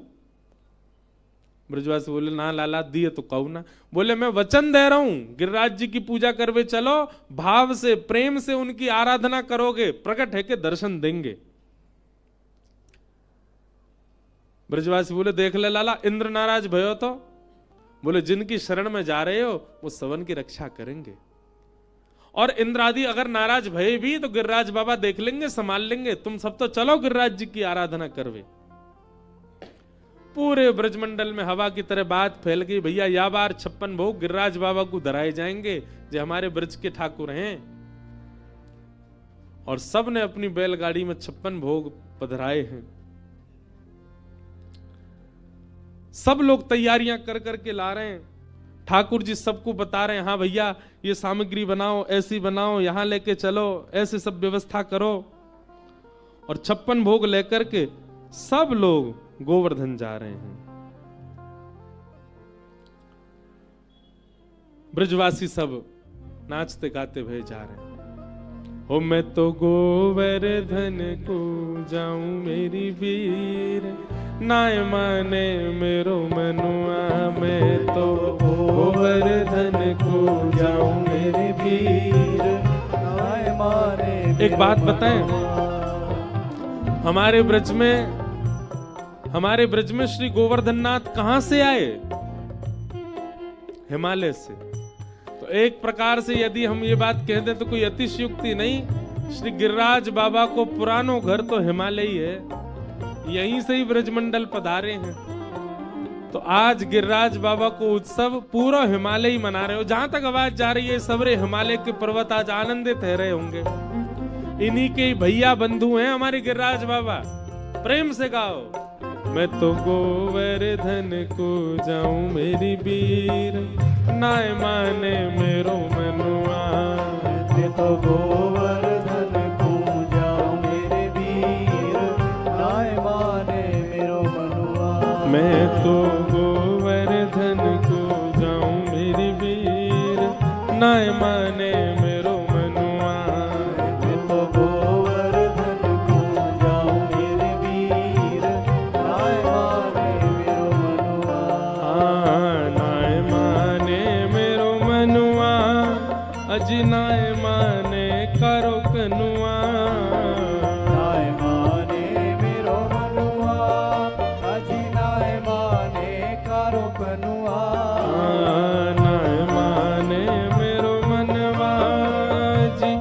[SPEAKER 1] ब्रजवासी बोले ना लाला दिए तो कहू ना। बोले मैं वचन दे रहा हूं, गिरिराज जी की पूजा करवे चलो, भाव से प्रेम से उनकी आराधना करोगे, प्रकट है के दर्शन देंगे। ब्रजवासी बोले देख ले लाला, इंद्र नाराज भयो तो? बोले जिनकी शरण में जा रहे हो वो सवन की रक्षा करेंगे, और इंद्र आदि अगर नाराज भये भी तो गिरिराज बाबा देख लेंगे, संभाल लेंगे। तुम सब तो चलो गिरिराज जी की आराधना करवे। पूरे ब्रजमंडल में हवा की तरह बात फैल गई, भैया या बार 56 भोग गिरिराज बाबा को धराए जाएंगे, जो हमारे ब्रज के ठाकुर हैं। और सब ने अपनी बैलगाड़ी में 56 भोग पधराए हैं। सब लोग तैयारियां कर करके ला रहे हैं। ठाकुर जी सबको बता रहे हैं, हाँ भैया ये सामग्री बनाओ, ऐसी बनाओ, यहां लेके चलो, ऐसे सब व्यवस्था करो। और 56 भोग लेकर के सब लोग गोवर्धन जा रहे हैं। ब्रजवासी सब नाचते गाते हुए जा रहे हैं। हो मैं तो गोवर्धन को जाऊं मेरी वीर, नाय माने मेरो मनुआ। मैं तो गोवर्धन को जाऊं मेरी वीर, नाय माने। एक बात बताएं, हमारे ब्रज में श्री गोवर्धन नाथ कहां से आए? हिमालय से। तो एक प्रकार से यदि हम ये बात कह दें तो कोई अतिशयोक्ति नहीं। श्री गिरिराज बाबा को पुरानो घर तो हिमालय ही है, यहीं से ही ब्रजमंडल पधारे हैं। तो आज गिरिराज बाबा को उत्सव पूरा हिमालय ही मना रहे हो। जहां तक आवाज जा रही है, सबरे हिमालय के पर्वत आज आनंदित रह रहे होंगे। इन्हीं के भैया बंधु हैं हमारे गिरिराज बाबा। प्रेम से गाओ, मैं तो गोवर्धन को जाऊं मेरी वीर, नाय माने मेरो मनुआ। मैं तो गोवर्धन को जाऊं मेरे वीर, नाय माने मेरो मनुआ। मैं तो गोवर्धन को जाऊं मेरी वीर, नाय माने मेरो मनुआ। मैं तो गोवर्धन को जाऊं मेरे वीर, नाय माने मेरो मनुआ। हाँ नाय माने मेरो मनुआ, अजी नाय माने करो कनुआ। नाय माने मेरो मनुआ, अजी नाय माने करो कनुआ। नाय माने मेरो मनवा, जी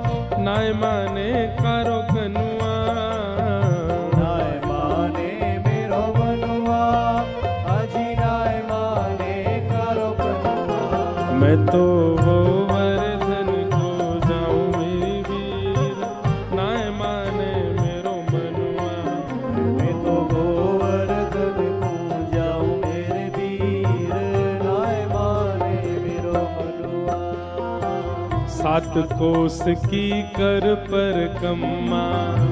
[SPEAKER 1] नाय माने करो कनुआ। नाय माने मेरो मनुआ, अजी नाय माने करो कनुआ। मैं तो गोवर्धन को जाऊं मेरी वीर, नाय माने मेरो मनुआ। मैं तो गोवर्धन को जाऊं मेरे वीर, नाय माने मेरो मनुआ। 7 कोस की कर पर कम्मा,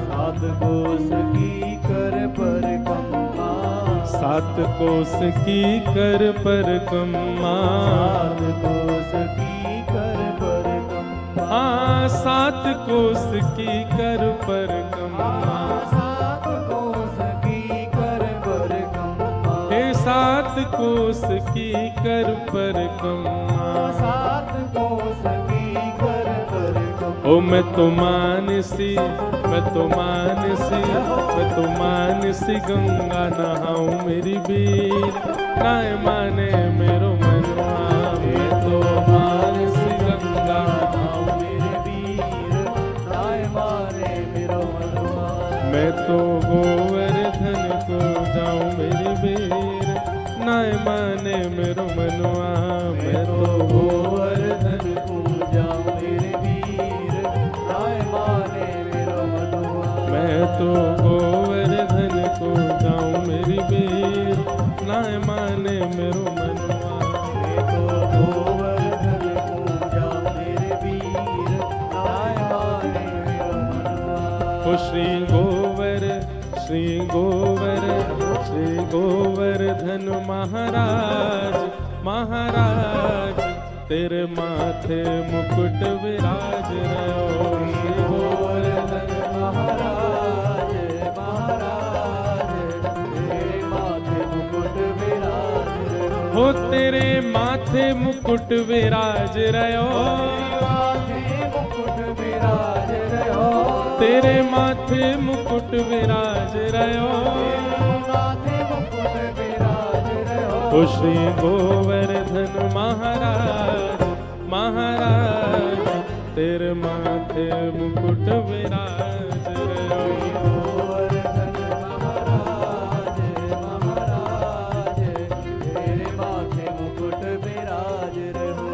[SPEAKER 1] 7 कोस की कर पर कम्मा। 7 कोस की कर पर कम्मा, 7 कोस की कर पर कम्मा। हाँ 7 कोस की कर पर कम्मा, 7 कोस की कर पर कम्मा। हे 7 कोस की कर पर कम्मा, 7 कोस की कर पर कम्मा। ओ मैं तो मानसी, मैं तो मानसी, मैं तो मानसी गंगा नहाऊं मेरी वीर, नाय माने मेरो मनुआ। मैं तो मानसी गंगा नहाऊं मेरी वीर, नाय माने मेरो मनुआ। मैं तो गोवर्धन को जाऊं मेरी वीर, नाय माने मेरो मनुआ। मैं तो गोवर्धन को जाऊं मेरे वीर, नाय माने मेरो मनुआ। मैं तो गोवर्धन को जाऊं मेरी वीर, नाय माने मेरो मनुआ। मैं तो गोवर्धन को जाऊं मेरे वीर, नाय माने मेरो मनुआ। श्री गोवर्धन महाराज महाराज तेरे माथे मुकुट विराज रहो।
[SPEAKER 2] श्री गोवर्धन महाराज महाराज तेरे माथे मुकुट विराज रहो।
[SPEAKER 1] हो तेरे माथे मुकुट विराज रहो। तेरे माथे मुकुट विराज रहो। ओ श्री गोवर्धन महाराज महाराज तेरे माथे मुकुट विराज रहो।
[SPEAKER 2] गोवर्धन महाराज महाराज तेरे माथे मुकुट विराज रहो।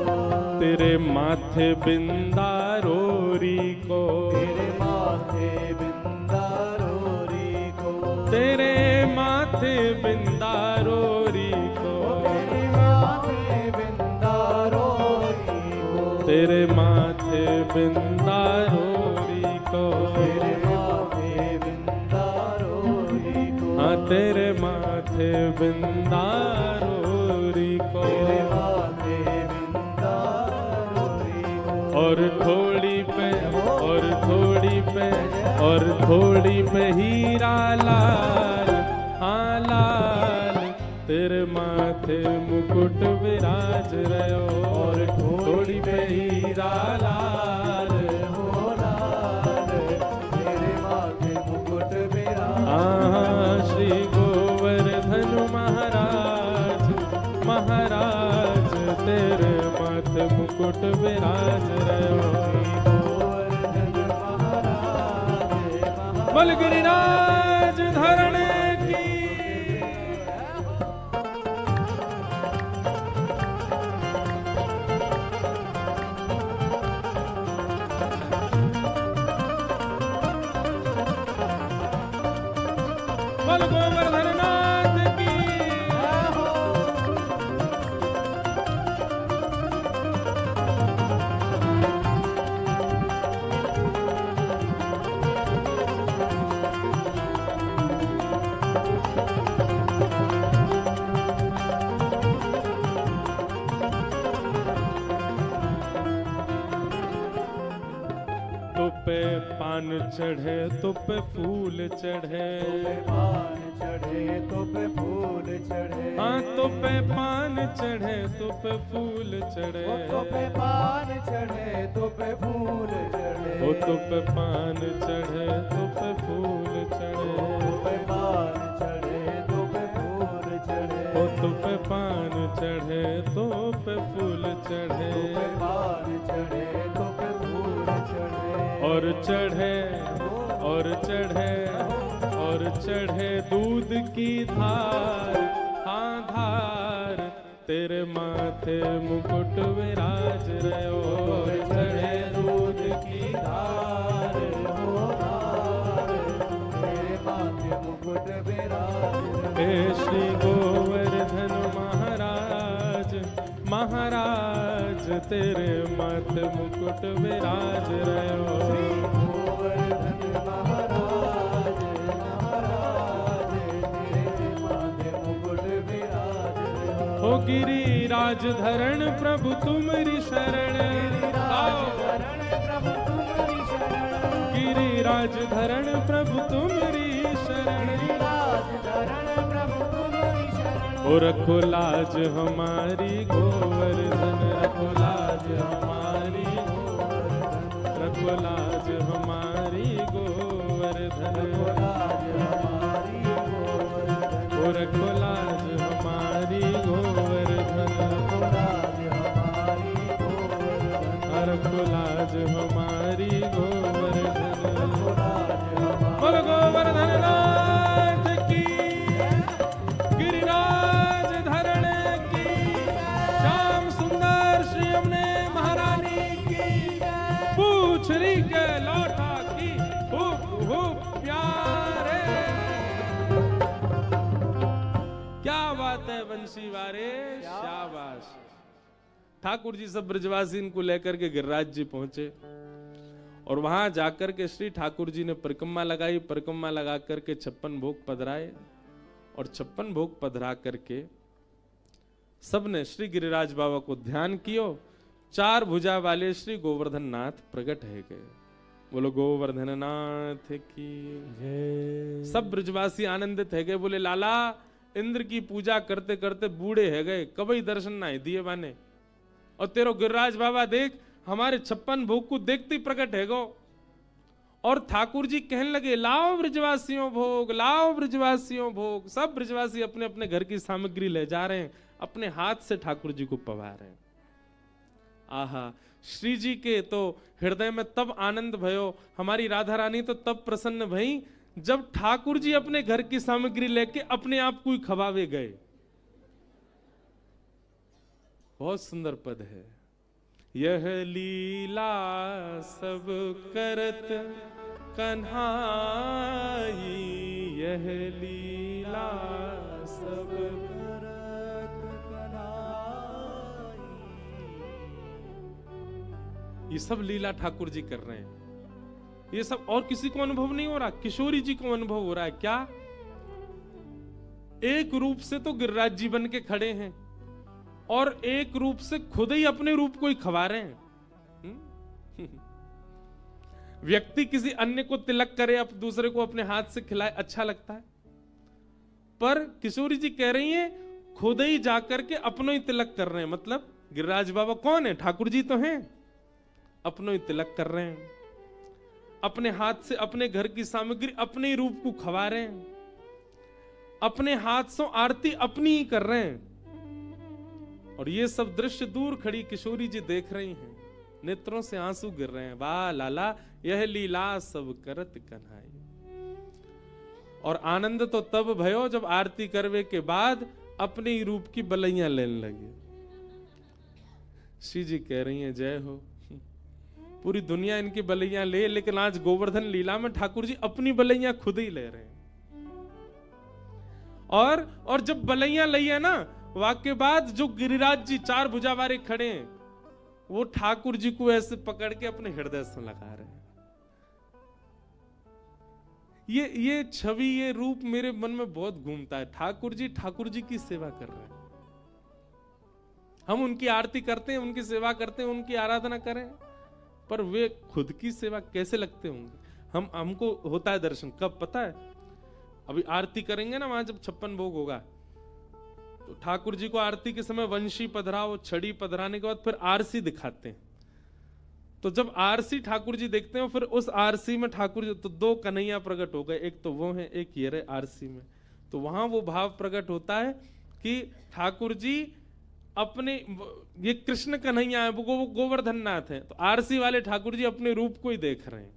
[SPEAKER 1] तेरे माथे बिंदारोरी को
[SPEAKER 2] तेरे माथे बिंदारोरी को
[SPEAKER 1] तेरे माथे बिंदारोरी को
[SPEAKER 2] तेरे माथे बिंदारोरी को
[SPEAKER 1] तेरे माथे बिंदारोरी को
[SPEAKER 2] तेरे माथे बिंदारोरी को
[SPEAKER 1] हाँ तेरे माथे बिंदारोरी को
[SPEAKER 2] तेरे माथे बिंदारोरी को
[SPEAKER 1] और थोड़ी पे और थोड़ी पे और थोड़ी पे हीरा लाल हाँ लाल तेरे माथे मुकुट विराज रहो। और थोड़ी पे हीरा लाल
[SPEAKER 2] हो लाल तेरे माथे मुकुट विराज
[SPEAKER 1] हाँ श्री गोवर्धन महाराज महाराज तेरे माथे मुकुट विराज रहो।
[SPEAKER 2] गोवर्धन महाराज
[SPEAKER 1] बल गिरिराज धरण की बल गोवर्धन नाथ की तो पे पान चढ़े तो पे फूल चढ़े
[SPEAKER 2] पान चढ़े तो पे फूल चढ़े
[SPEAKER 1] हाँ तो पे पान चढ़े तो पे फूल चढ़े
[SPEAKER 2] तो पे पान चढ़े तो पे फूल चढ़े
[SPEAKER 1] ओ तो पे पान चढ़े तो पे फूल चढ़े
[SPEAKER 2] तो पे पान चढ़े तो पे फूल चढ़े
[SPEAKER 1] ओ तो पे पान चढ़े तो पे फूल चढ़े
[SPEAKER 2] तो पे पान चढ़े तो पे फूल चढ़े
[SPEAKER 1] और चढ़े और चढ़े और चढ़े दूध की धार हाँ धार तेरे माथे मुकुट विराज रहो। और चढ़े दूध की धार
[SPEAKER 2] हो लाल तेरे माथे मुकुट विराज
[SPEAKER 1] हे श्री गोवर्धन महाराज महाराज तेरे माथे मुकुट विराज रहो।
[SPEAKER 2] गोवर्धन महाराज महाराज तेरे माथे मुकुट विराज
[SPEAKER 1] हो गिरिराज धरण प्रभु तुम्हारी शरण आओ। गिरिराज धरण प्रभु तुम्हारी शरण ओ रखो लाज हमारी गोवर्धन रखो लाज हमारी रखो लाज हमारी गोवर्धन ओ रखो लाज हमारी गोवर्धन रखो लाज हमारी गोवर्धन बोलो गोवर्धन नाथ की गिरिराज धरण की श्याम सुंदर श्री यमुने महारानी की पूछरी के लौटा की हुप हुप प्यारे। क्या बात है बंसी वारे शाबाश। ठाकुर जी सब ब्रजवासी इनको लेकर के गिरिराज जी पहुंचे और वहां जाकर के श्री ठाकुर जी ने परिक्रमा लगाई। परिक्रमा लगा करके 56 भोग पधराए और 56 भोग पधरा करके सबने श्री गिरिराज बाबा को ध्यान कियो। 4 भुजा वाले श्री गोवर्धन नाथ प्रकट है गए। बोलो गोवर्धन नाथ की
[SPEAKER 2] जय।
[SPEAKER 1] सब ब्रजवासी आनंदित है गए। बोले लाला इंद्र की पूजा करते करते बूढ़े है गए, कभी दर्शन ना दिए बाने, और तेरो गिरिराज बाबा देख हमारे 56 भोग को देखते ही प्रकट है गो। और ठाकुर जी कहने लगे लाओ ब्रजवासियों भोग, लाओ ब्रजवासियों भोग। सब ब्रजवासी अपने अपने घर की सामग्री ले जा रहे हैं, अपने हाथ से ठाकुर जी को पवा रहे हैं। आहा, श्री जी के तो हृदय में तब आनंद भयो, हमारी राधा रानी तो तब प्रसन्न भई जब ठाकुर जी अपने घर की सामग्री लेके अपने आप को ही खवावे गए। बहुत सुंदर पद है। यह लीला सब करत कन्हाई, यह लीला सब
[SPEAKER 2] करत कन्हाई।
[SPEAKER 1] ये सब लीला ठाकुर जी कर रहे हैं। ये सब और किसी को अनुभव नहीं हो रहा, किशोरी जी को अनुभव हो रहा है। क्या एक रूप से तो गिरिराज जी बन के खड़े हैं और एक रूप से खुद ही अपने रूप को ही खवा रहे हैं। व्यक्ति किसी अन्य को तिलक करे, अब दूसरे को अपने हाथ से खिलाए, अच्छा लगता है। पर किशोरी जी कह रही हैं खुद ही जाकर के अपनों ही तिलक कर रहे हैं। मतलब गिरिराज बाबा कौन है? ठाकुर जी तो हैं, अपनों ही तिलक कर रहे हैं। अपने हाथ से अपने घर की सामग्री अपने ही रूप को खवा रहे हैं, अपने हाथ से आरती अपनी ही कर रहे हैं। और ये सब दृश्य दूर खड़ी किशोरी जी देख रही हैं, नेत्रों से आंसू गिर रहे हैं। वाह लाला यह लीला सब करत कन्हाई। और आनंद तो तब भयो जब आरती करवे के बाद अपने ही रूप की बलैया लेने लगे। श्री जी कह रही हैं जय हो। पूरी दुनिया इनकी बलैया ले, लेकिन आज गोवर्धन लीला में ठाकुर जी अपनी बलैया खुद ही ले रहे हैं। और जब बलैया ली है ना, वाक्य बाद जो गिरिराज जी 4 भुजा वाले खड़े हैं, वो ठाकुर जी को ऐसे पकड़ के अपने हृदय से लगा रहे हैं। ये छवि, ये रूप मेरे मन में बहुत घूमता है। ठाकुर जी की सेवा कर रहे हैं। हम उनकी आरती करते हैं, उनकी सेवा करते हैं, उनकी आराधना करें, पर वे खुद की सेवा कैसे लगते होंगे। हमको होता है दर्शन कब पता है? अभी आरती करेंगे ना, वहां जब 56 भोग होगा तो ठाकुर जी को आरती के समय वंशी पधराओ, छड़ी पधराने के बाद फिर आरसी दिखाते हैं। तो जब आरसी ठाकुर जी देखते हैं, फिर उस आरसी में ठाकुर जी तो 2 कन्हैया प्रकट हो गए, एक तो वो है, एक ये रहे आरसी में। तो वहां वो भाव प्रकट होता है कि ठाकुर जी अपने, ये कृष्ण कन्हैया है, वो गोवर्धन नाथ है, तो आरसी वाले ठाकुर जी अपने रूप को ही देख रहे हैं,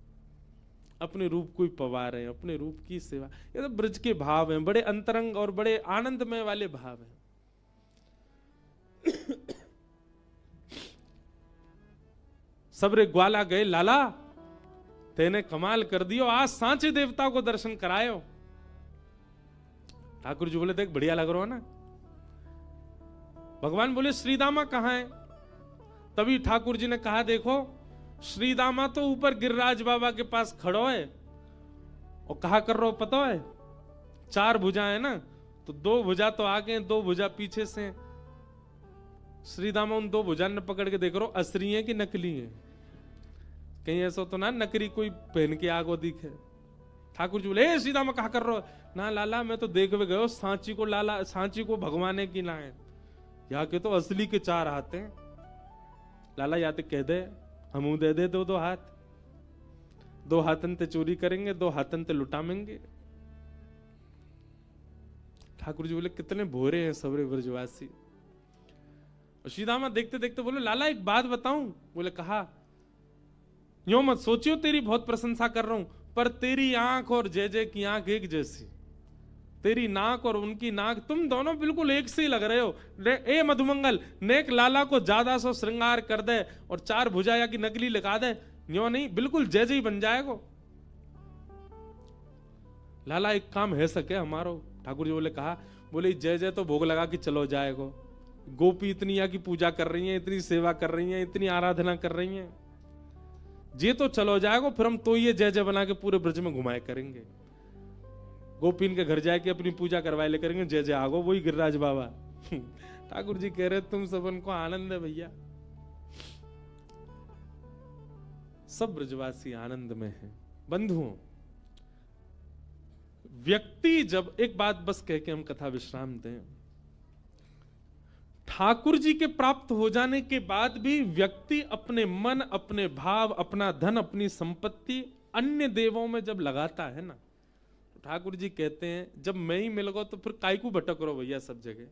[SPEAKER 1] अपने रूप को ही पवा रहे हैं, अपने रूप की सेवा। ये तो ब्रज के भाव हैं, बड़े अंतरंग और बड़े आनंदमय वाले भाव हैं। सबरे ग्वाला गए, लाला तेने कमाल कर दियो, आज सांचे देवता को दर्शन करायो। ठाकुर जी बोले देख बढ़िया लग रहा है ना। भगवान बोले श्रीदामा कहां है? तभी ठाकुर जी ने कहा देखो श्रीदामा तो ऊपर गिरिराज बाबा के पास खड़ो है, और कहा कर रहा हो पता है? 4 भुजा है ना, तो 2 भुजा तो आगे, 2 भुजा पीछे से। श्रीदामा उन 2 भुजा ने पकड़ के देख रहा हो असली है कि नकली है, कहीं ऐसा तो ना नकली कोई पहन के आगो दिखे। ठाकुर जी बोले श्रीदामा कहा कर रहा हो? ना लाला मैं तो देखवे गयो सांची को, लाला सांची को भगवाने की लाए, यहाँ के तो असली के 4 हाथ हैं। लाला या तो कह दे हमू दे दे 2 हाथ, 2 हाथन ते चोरी करेंगे, 2 हाथन ते लुटामेंगे। ठाकुर जी बोले कितने भोरे हैं सबरे ब्रजवासी। और श्रीदामा देखते देखते बोले लाला एक बात बताऊं? बोले कहा। यूं मत सोचियो तेरी बहुत प्रशंसा कर रहा हूं, पर तेरी आंख और जय जय की आंख एक जैसी, तेरी नाक और उनकी नाक, तुम दोनों बिल्कुल एक से ही लग रहे हो। ए मधुमंगल, नेक लाला को ज्यादा सो श्रृंगार कर दे और 4 भुजा या की नकली लगा दे, यूं नहीं बिल्कुल जय जय बन जाएगा। लाला एक काम है सके हमारो। ठाकुर जी बोले कहा। बोले जय जय तो भोग लगा के चलो जाएगो, गोपी इतनी यहाँ की पूजा कर रही हैं, इतनी सेवा कर रही हैं, इतनी आराधना कर रही हैं, जे तो चलो जाएगो, फिर हम तो ये जय जय बना के पूरे ब्रज में घुमाए करेंगे। गोपीन के घर जाके अपनी पूजा करवाए ले करेंगे, जय जय आगो वही गिरिराज बाबा। ठाकुर जी कह रहे तुम सबन को आनंद है भैया, सब ब्रजवासी आनंद में हैं। बंधुओं, व्यक्ति जब, एक बात बस कह के हम कथा विश्राम दें, ठाकुर जी के प्राप्त हो जाने के बाद भी व्यक्ति अपने मन, अपने भाव, अपना धन, अपनी संपत्ति अन्य देवों में जब लगाता है ना, तो ठाकुर जी कहते हैं जब मैं ही मिल गो तो फिर काय को भटक रहो भैया सब जगह,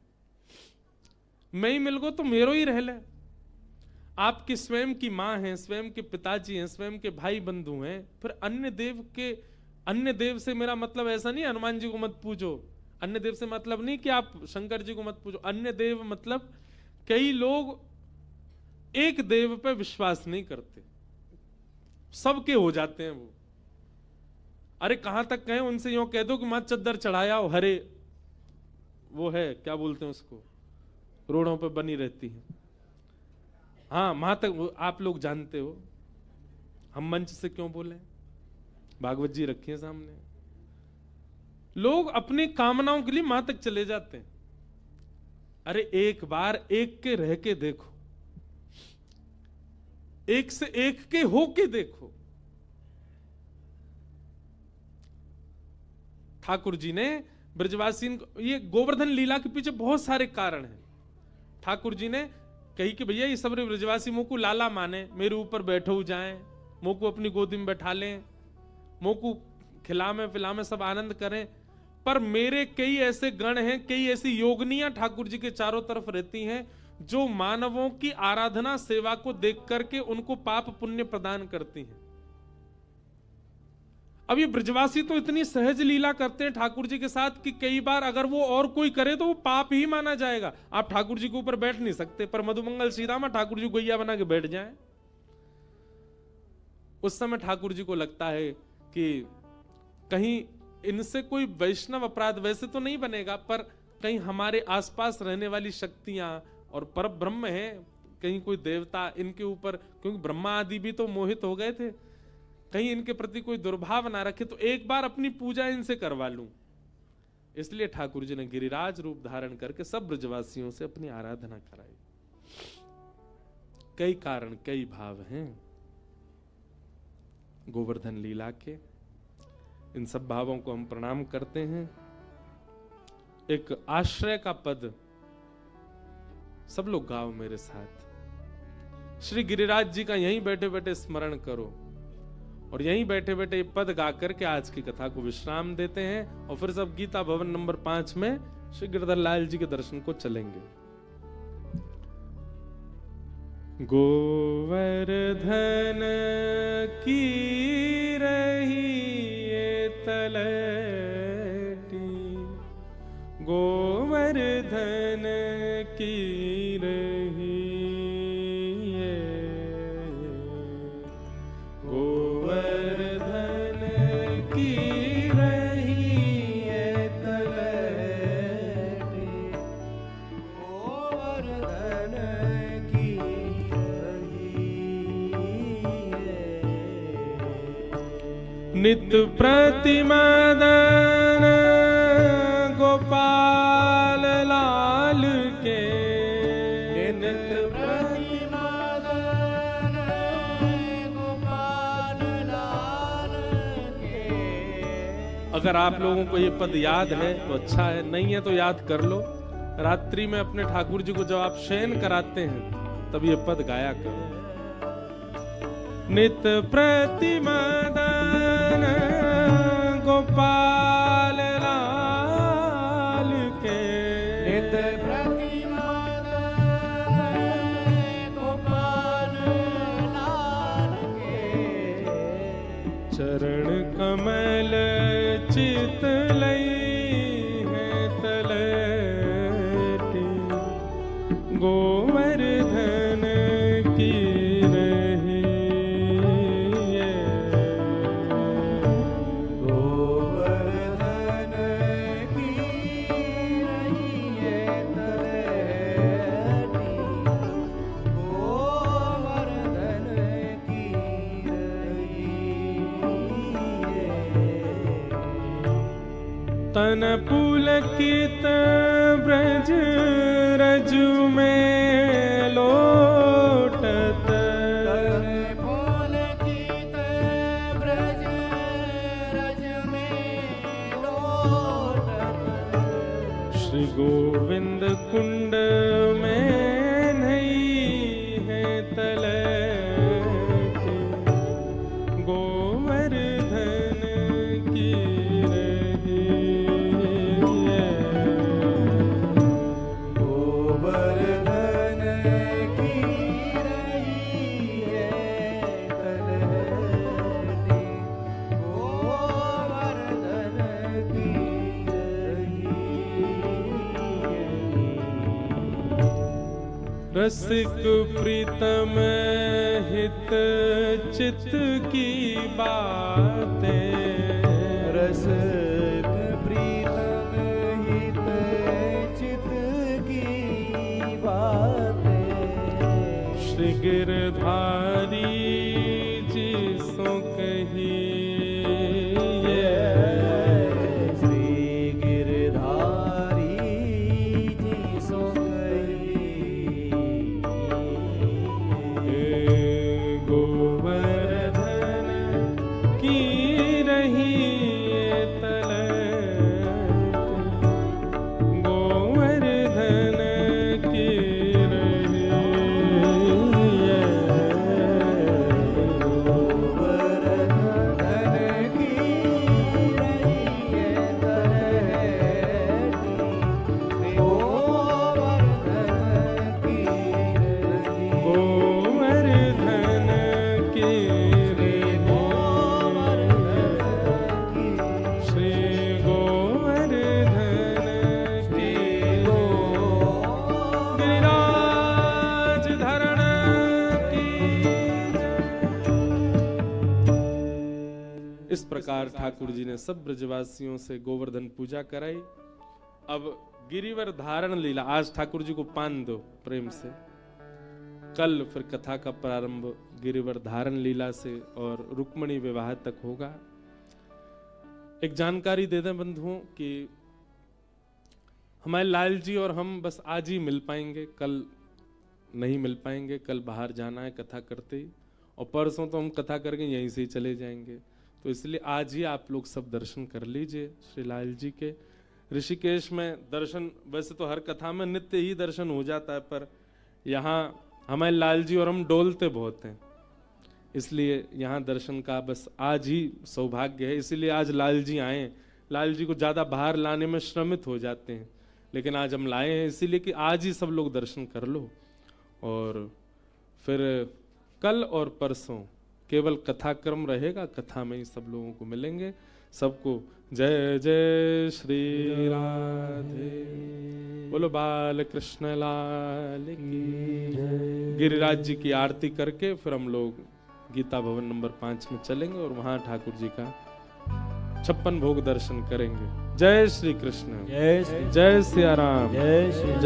[SPEAKER 1] मैं ही मिल गो तो मेरो ही रह ले। आपकी स्वयं की मां है, स्वयं के पिताजी हैं, स्वयं के भाई बंधु हैं, फिर अन्य देव से मेरा मतलब ऐसा नहीं हनुमान जी को मत पूजो, अन्य देव से मतलब नहीं कि आप शंकर जी को मत पूजो, अन्य देव मतलब कई लोग एक देव पे विश्वास नहीं करते, सबके हो जाते हैं वो। अरे कहां तक कहें, उनसे यूं कह दो कि मां चद्दर चढ़ाया हो, हरे वो है क्या बोलते हैं उसको, रोडों पे बनी रहती है, हाँ वहां तक आप लोग जानते हो, हम मंच से क्यों बोले, भागवत जी रखिए सामने। लोग अपनी कामनाओं के लिए मां तक चले जाते हैं। अरे एक बार एक के रह के देखो, एक से एक के हो के देखो। ठाकुर जी ने ब्रजवासी, ये गोवर्धन लीला के पीछे बहुत सारे कारण हैं। ठाकुर जी ने कही कि भैया ये सब ब्रजवासी मुंह को लाला माने, मेरे ऊपर बैठे हो जाएं, मुंह को अपनी गोदी में बैठा लें, मुंह को खिलामे पिलामे सब आनंद करें, पर मेरे कई ऐसे गण हैं, कई ऐसी योगनियां ठाकुर जी के चारों तरफ रहती हैं जो मानवों की आराधना सेवा को देख करके उनको पाप पुण्य प्रदान करती हैं। अब ये ब्रजवासी तो इतनी सहज लीला करते हैं ठाकुर जी के साथ कि कई बार अगर वो और कोई करे तो वो पाप ही माना जाएगा। आप ठाकुर जी के ऊपर बैठ नहीं सकते, पर मधुमंगल श्रीरामा ठाकुर जी गैया बना के बैठ जाएं। उस समय ठाकुर जी को लगता है कि कहीं इनसे कोई वैष्णव अपराध वैसे तो नहीं बनेगा, पर कहीं हमारे आसपास रहने वाली शक्तियां और पर ब्रह्म है, कहीं कोई देवता इनके ऊपर, क्योंकि ब्रह्मा आदि भी तो मोहित हो गए थे, कहीं इनके प्रति कोई दुर्भाव ना रखे, तो एक बार अपनी पूजा इनसे करवा लूं। इसलिए ठाकुर जी ने गिरिराज रूप धारण करके सब ब्रजवासियों से अपनी आराधना कराई। कई कारण, कई भाव हैं गोवर्धन लीला के, इन सब भावों को हम प्रणाम करते हैं। एक आश्रय का पद सब लोग गाओ मेरे साथ। श्री गिरिराज जी का यहीं बैठे बैठे स्मरण करो और यहीं बैठे बैठे पद गा करके आज की कथा को विश्राम देते हैं और फिर सब गीता भवन नंबर 5 में श्री गिरधर लाल जी के दर्शन को चलेंगे। गोवर्धन की रही ये तलटी, गोवर्धन की रही ये, गोवर्धन की रही ये तलटी,
[SPEAKER 2] गोवर्धन की
[SPEAKER 1] नित प्रतिमदन गोपाल लाल के,
[SPEAKER 2] नित प्रतिमदन गोपाल लाल के।
[SPEAKER 1] अगर आप लोगों को ये पद याद है तो अच्छा है, नहीं है तो याद कर लो। रात्रि में अपने ठाकुर जी को जब आप शयन कराते हैं तब ये पद गाया करो। नित प्रतिमदन गोपाल लाल के,
[SPEAKER 2] नित प्रतिमदन गोपाल लाल के।
[SPEAKER 1] चरण कमल चित लई है तलटी, गोवर्धन की रही ये,
[SPEAKER 2] गोवर्धन की रही ये तलटी, गोवर्धन की रही ये।
[SPEAKER 1] तन पुलकित ब्रज रजु में लोटत,
[SPEAKER 2] तन पुलकित ब्रज रज में लोटत,
[SPEAKER 1] श्री गोविंद कुंड में नहीं है तलैट, गोवर्धन की रही है,
[SPEAKER 2] गोवर्धन की रही है तलहटी, गोवर्धन की रही है।
[SPEAKER 1] रसिक प्रीतम हित चित की बातें,
[SPEAKER 2] रसिक प्रीतम हित चित की बातें,
[SPEAKER 1] श्री गिरधारी जी सो कही
[SPEAKER 2] श्री गिरधारी जी सो कही,
[SPEAKER 1] गोवर्धन की रही तलैट, गोवर्धन की रही है,
[SPEAKER 2] गोवर्धन की रही है तलहटी, गोवर्धन की रही,
[SPEAKER 1] गोवर्धन की श्री गोवर्धन की गिरिराज धरण की। इस प्रकार ठाकुर जी ने सब ब्रजवासियों से गोवर्धन पूजा कराई। अब गिरिवर धारण लीला, आज ठाकुर जी को पान दो प्रेम से, कल फिर कथा का प्रारंभ गिरिवर धारण लीला से और रुक्मणी विवाह तक होगा। एक जानकारी दे दें बंधुओं कि हमारे लाल जी और हम बस आज ही मिल पाएंगे, कल नहीं मिल पाएंगे, कल बाहर जाना है कथा करते ही, और परसों तो हम कथा करके यहीं से ही चले जाएंगे। तो इसलिए आज ही आप लोग सब दर्शन कर लीजिए श्री लाल जी के। ऋषिकेश में दर्शन वैसे तो हर कथा में नित्य ही दर्शन हो जाता है, पर यहाँ हमारे लाल जी और हम डोलते बहुत हैं, इसलिए यहाँ दर्शन का बस आज ही सौभाग्य है। इसीलिए आज लाल जी आए। लाल जी को ज़्यादा बाहर लाने में श्रमित हो जाते हैं, लेकिन आज हम लाए हैं इसीलिए कि आज ही सब लोग दर्शन कर लो, और फिर कल और परसों केवल कथाक्रम रहेगा, कथा में ही सब लोगों को मिलेंगे। सबको जय जय श्री राधे, बोलो बाल कृष्ण लाल की जय। गिरिराज जी की आरती करके फिर हम लोग गीता भवन नंबर 5 में चलेंगे और वहां ठाकुर जी का 56 भोग दर्शन करेंगे। जय श्री कृष्ण,
[SPEAKER 2] जय श्री
[SPEAKER 1] जय सिया राम,
[SPEAKER 2] जय श्री
[SPEAKER 1] जय